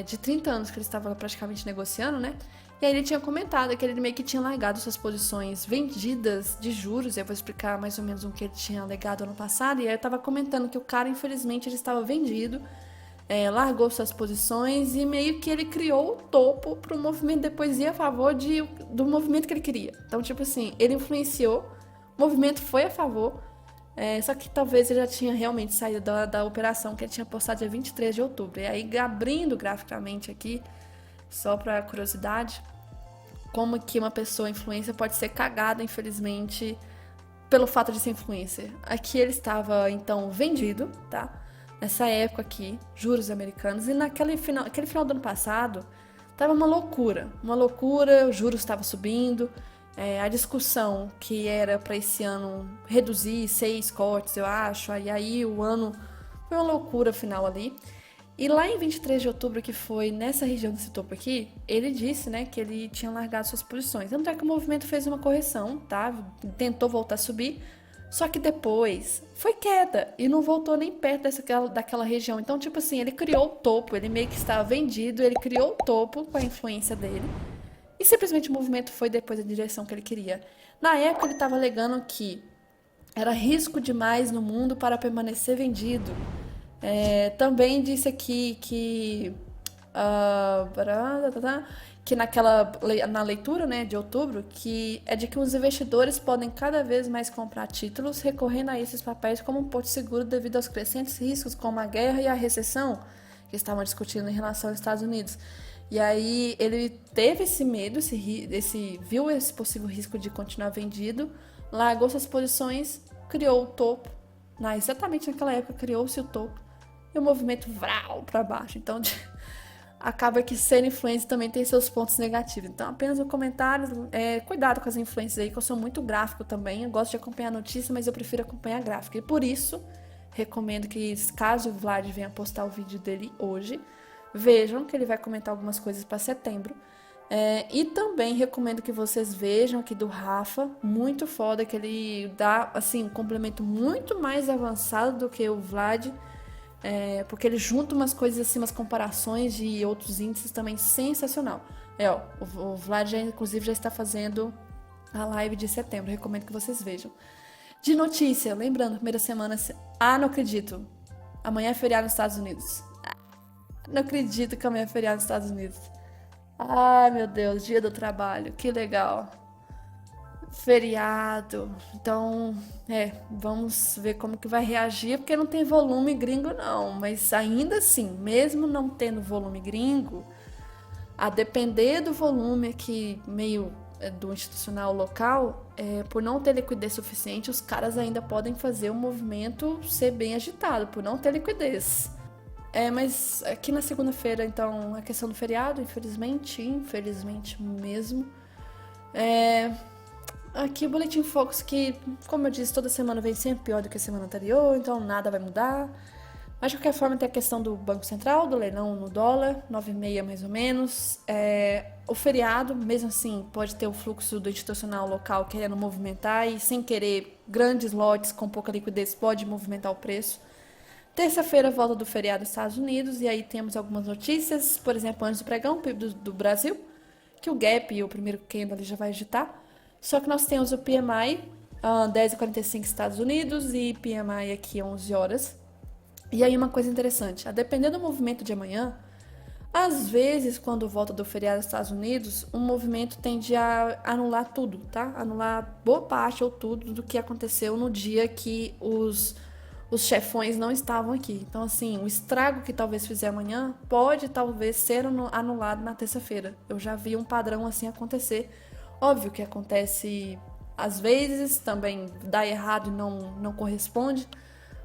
de 30 anos que ele estava praticamente negociando, né? E aí ele tinha comentado que ele meio que tinha largado suas posições vendidas de juros. Eu vou explicar mais ou menos o que ele tinha alegado ano passado. E aí eu estava comentando que o cara, infelizmente, ele estava vendido, largou suas posições e meio que ele criou o topo para o movimento depois ir a favor do movimento que ele queria. Então, tipo assim, ele influenciou, o movimento foi a favor, só que talvez ele já tinha realmente saído da operação que ele tinha postado dia 23 de outubro. E aí, abrindo graficamente aqui, só para curiosidade, como que uma pessoa influencer pode ser cagada, infelizmente, pelo fato de ser influencer. Aqui ele estava, então, vendido, tá? Nessa época aqui, juros americanos, e aquele final do ano passado, tava uma loucura, os juros estavam subindo, a discussão que era para esse ano reduzir 6 cortes, eu acho, e aí o ano foi uma loucura final ali. E lá em 23 de outubro, que foi nessa região desse topo aqui, ele disse, né, que ele tinha largado suas posições. Tanto é que o movimento fez uma correção, tá? Tentou voltar a subir, só que depois foi queda e não voltou nem perto daquela região. Então, tipo assim, ele criou o topo, ele meio que estava vendido, ele criou o topo com a influência dele. E simplesmente o movimento foi depois da direção que ele queria. Na época, ele estava alegando que era risco demais no mundo para permanecer vendido. Também disse aqui que na leitura, né, de outubro, que é de que os investidores podem cada vez mais comprar títulos, recorrendo a esses papéis como um porto seguro devido aos crescentes riscos como a guerra e a recessão que estavam discutindo em relação aos Estados Unidos. E aí ele teve esse medo, viu esse possível risco de continuar vendido, largou suas posições, criou o topo. Exatamente naquela época criou-se o topo e o movimento vral para baixo. Então acaba que ser influencer também tem seus pontos negativos. Então apenas um comentário, cuidado com as influências aí, que eu sou muito gráfico também. Eu gosto de acompanhar a notícia, mas eu prefiro acompanhar gráfico. E por isso recomendo que, caso o Vlad venha postar o vídeo dele hoje, vejam que ele vai comentar algumas coisas para setembro. E também recomendo que vocês vejam aqui do Rafa, muito foda, que ele dá assim, um complemento muito mais avançado do que o Vlad, porque ele junta umas coisas assim, umas comparações de outros índices também sensacional. O Vlad inclusive já está fazendo a live de setembro, recomendo que vocês vejam. De notícia, lembrando, primeira semana, não acredito, amanhã é feriado nos Estados Unidos. Não acredito que amanhã é feriado nos Estados Unidos. Ai, meu Deus, dia do trabalho, que legal. Feriado. Então, vamos ver como que vai reagir, porque não tem volume gringo não, mas ainda assim, mesmo não tendo volume gringo, a depender do volume aqui meio do institucional local, por não ter liquidez suficiente, os caras ainda podem fazer o movimento ser bem agitado, por não ter liquidez. Mas aqui na segunda-feira, então, a questão do feriado, infelizmente mesmo. Aqui o Boletim Focus, que, como eu disse, toda semana vem sempre pior do que a semana anterior, então nada vai mudar. Mas de qualquer forma tem a questão do Banco Central, do leilão no dólar, 9,5 mais ou menos. O feriado, mesmo assim, pode ter o fluxo do institucional local querendo movimentar e, sem querer, grandes lotes com pouca liquidez pode movimentar o preço. Terça-feira, volta do feriado nos Estados Unidos, e aí temos algumas notícias, por exemplo, antes do pregão, PIB do Brasil, que o Gap e o primeiro candle já vai agitar. Só que nós temos o PMI, 10h45 Estados Unidos, e PMI aqui 11 horas. E aí uma coisa interessante, a depender do movimento de amanhã, às vezes, quando volta do feriado nos Estados Unidos, o movimento tende a anular tudo, tá? Anular boa parte ou tudo do que aconteceu no dia que os os chefões não estavam aqui. Então, assim, o estrago que talvez fizer amanhã pode talvez ser anulado na terça-feira. Eu já vi um padrão assim acontecer. Óbvio que acontece às vezes, também dá errado e não corresponde,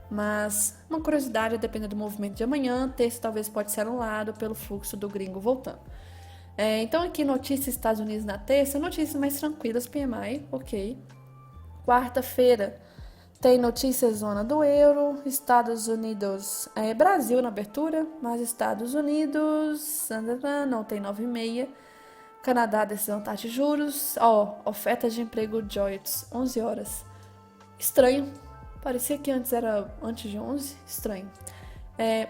mas uma curiosidade é depender do movimento de amanhã, terça talvez pode ser anulado pelo fluxo do gringo voltando. Então aqui notícias Estados Unidos na terça, notícias mais tranquilas, PMI, ok. Quarta-feira tem notícias zona do euro, Estados Unidos, Brasil na abertura, mas Estados Unidos, não tem 9,5. Canadá, decisão taxa de juros, oferta de emprego JOLTS, 11 horas. Estranho, parecia que antes era antes de 11, estranho.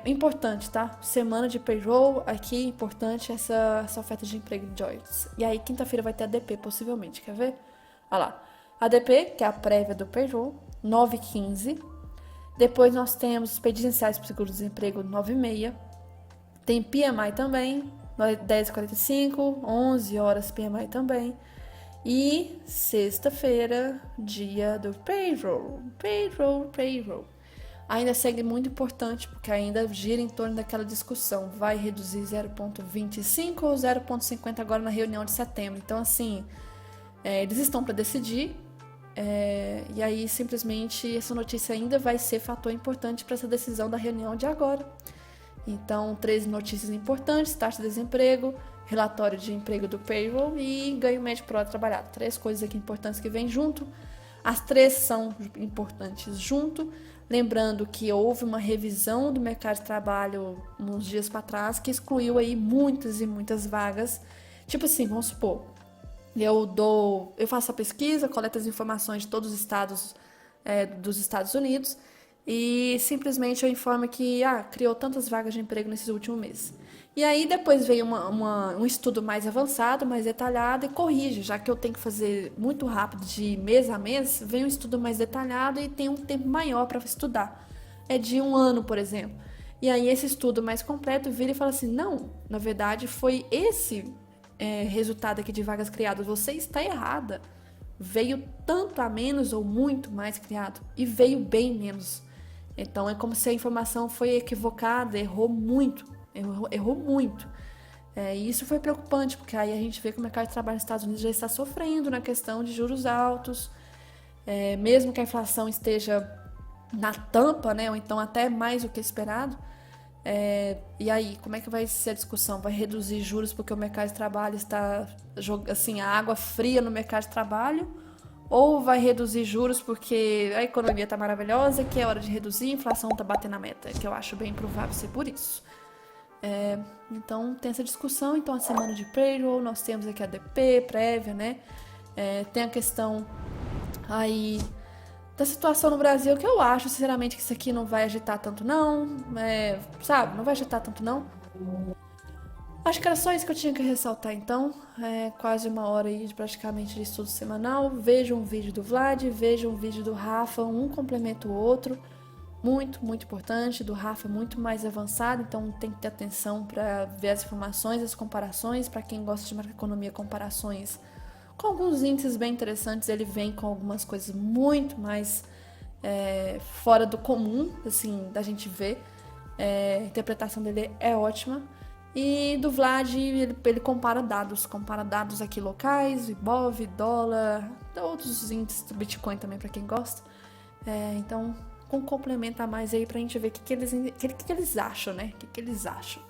Importante, tá? Semana de payroll, aqui importante essa oferta de emprego de JOLTS. E aí quinta-feira vai ter a ADP, possivelmente, quer ver? Olha lá, ADP, que é a prévia do payroll, 9,15. Depois nós temos os pedidos iniciais para o seguro-desemprego, 9,6. Tem PMI também, 10h45, 11 horas PMI também. E sexta-feira, dia do payroll. Ainda segue muito importante, porque ainda gira em torno daquela discussão. Vai reduzir 0,25 ou 0,50 agora na reunião de setembro. Então, assim, eles estão para decidir. E aí, simplesmente, essa notícia ainda vai ser fator importante para essa decisão da reunião de agora. Então, 13 notícias importantes: taxa de desemprego, relatório de emprego do payroll e ganho médio por hora trabalhada. 3 coisas aqui importantes que vêm junto. As 3 são importantes junto. Lembrando que houve uma revisão do mercado de trabalho uns dias para trás que excluiu aí muitas e muitas vagas. Tipo assim, vamos supor, eu faço a pesquisa, coleto as informações de todos os estados dos Estados Unidos e simplesmente eu informo que criou tantas vagas de emprego nesses últimos meses. E aí depois veio um estudo mais avançado, mais detalhado e corrige, já que eu tenho que fazer muito rápido de mês a mês, vem um estudo mais detalhado e tem um tempo maior para estudar. É de 1 ano, por exemplo. E aí esse estudo mais completo vira e fala assim, não, na verdade foi esse resultado aqui de vagas criadas, você está errada. Veio tanto a menos ou muito mais criado e veio bem menos. Então é como se a informação foi equivocada, errou muito. E isso foi preocupante, porque aí a gente vê que o mercado de trabalho nos Estados Unidos já está sofrendo na questão de juros altos, mesmo que a inflação esteja na tampa, né, ou então até mais do que esperado. E aí, como é que vai ser a discussão? Vai reduzir juros porque o mercado de trabalho está assim, a água fria no mercado de trabalho? Ou vai reduzir juros porque a economia está maravilhosa, que é hora de reduzir, a inflação está batendo a meta, que eu acho bem provável ser por isso. Então tem essa discussão. Então a semana de payroll, nós temos aqui a ADP, prévia, né? Tem a questão aí da situação no Brasil, que eu acho sinceramente que isso aqui não vai agitar tanto não, sabe? Não vai agitar tanto não. Acho que era só isso que eu tinha que ressaltar então. Quase 1 hora aí praticamente de estudo semanal. Veja um vídeo do Vlad, veja um vídeo do Rafa, um complementa o outro. Muito, muito importante. Do Rafa é muito mais avançado, então tem que ter atenção para ver as informações, as comparações. Para quem gosta de macroeconomia, comparações com alguns índices bem interessantes. Ele vem com algumas coisas muito mais fora do comum, assim, da gente ver. A interpretação dele é ótima. E do Vlad, ele compara dados aqui locais, Ibov, dólar, outros índices do Bitcoin também, para quem gosta. Então, com um complemento a mais aí pra gente ver o que eles acham, né? O que eles acham.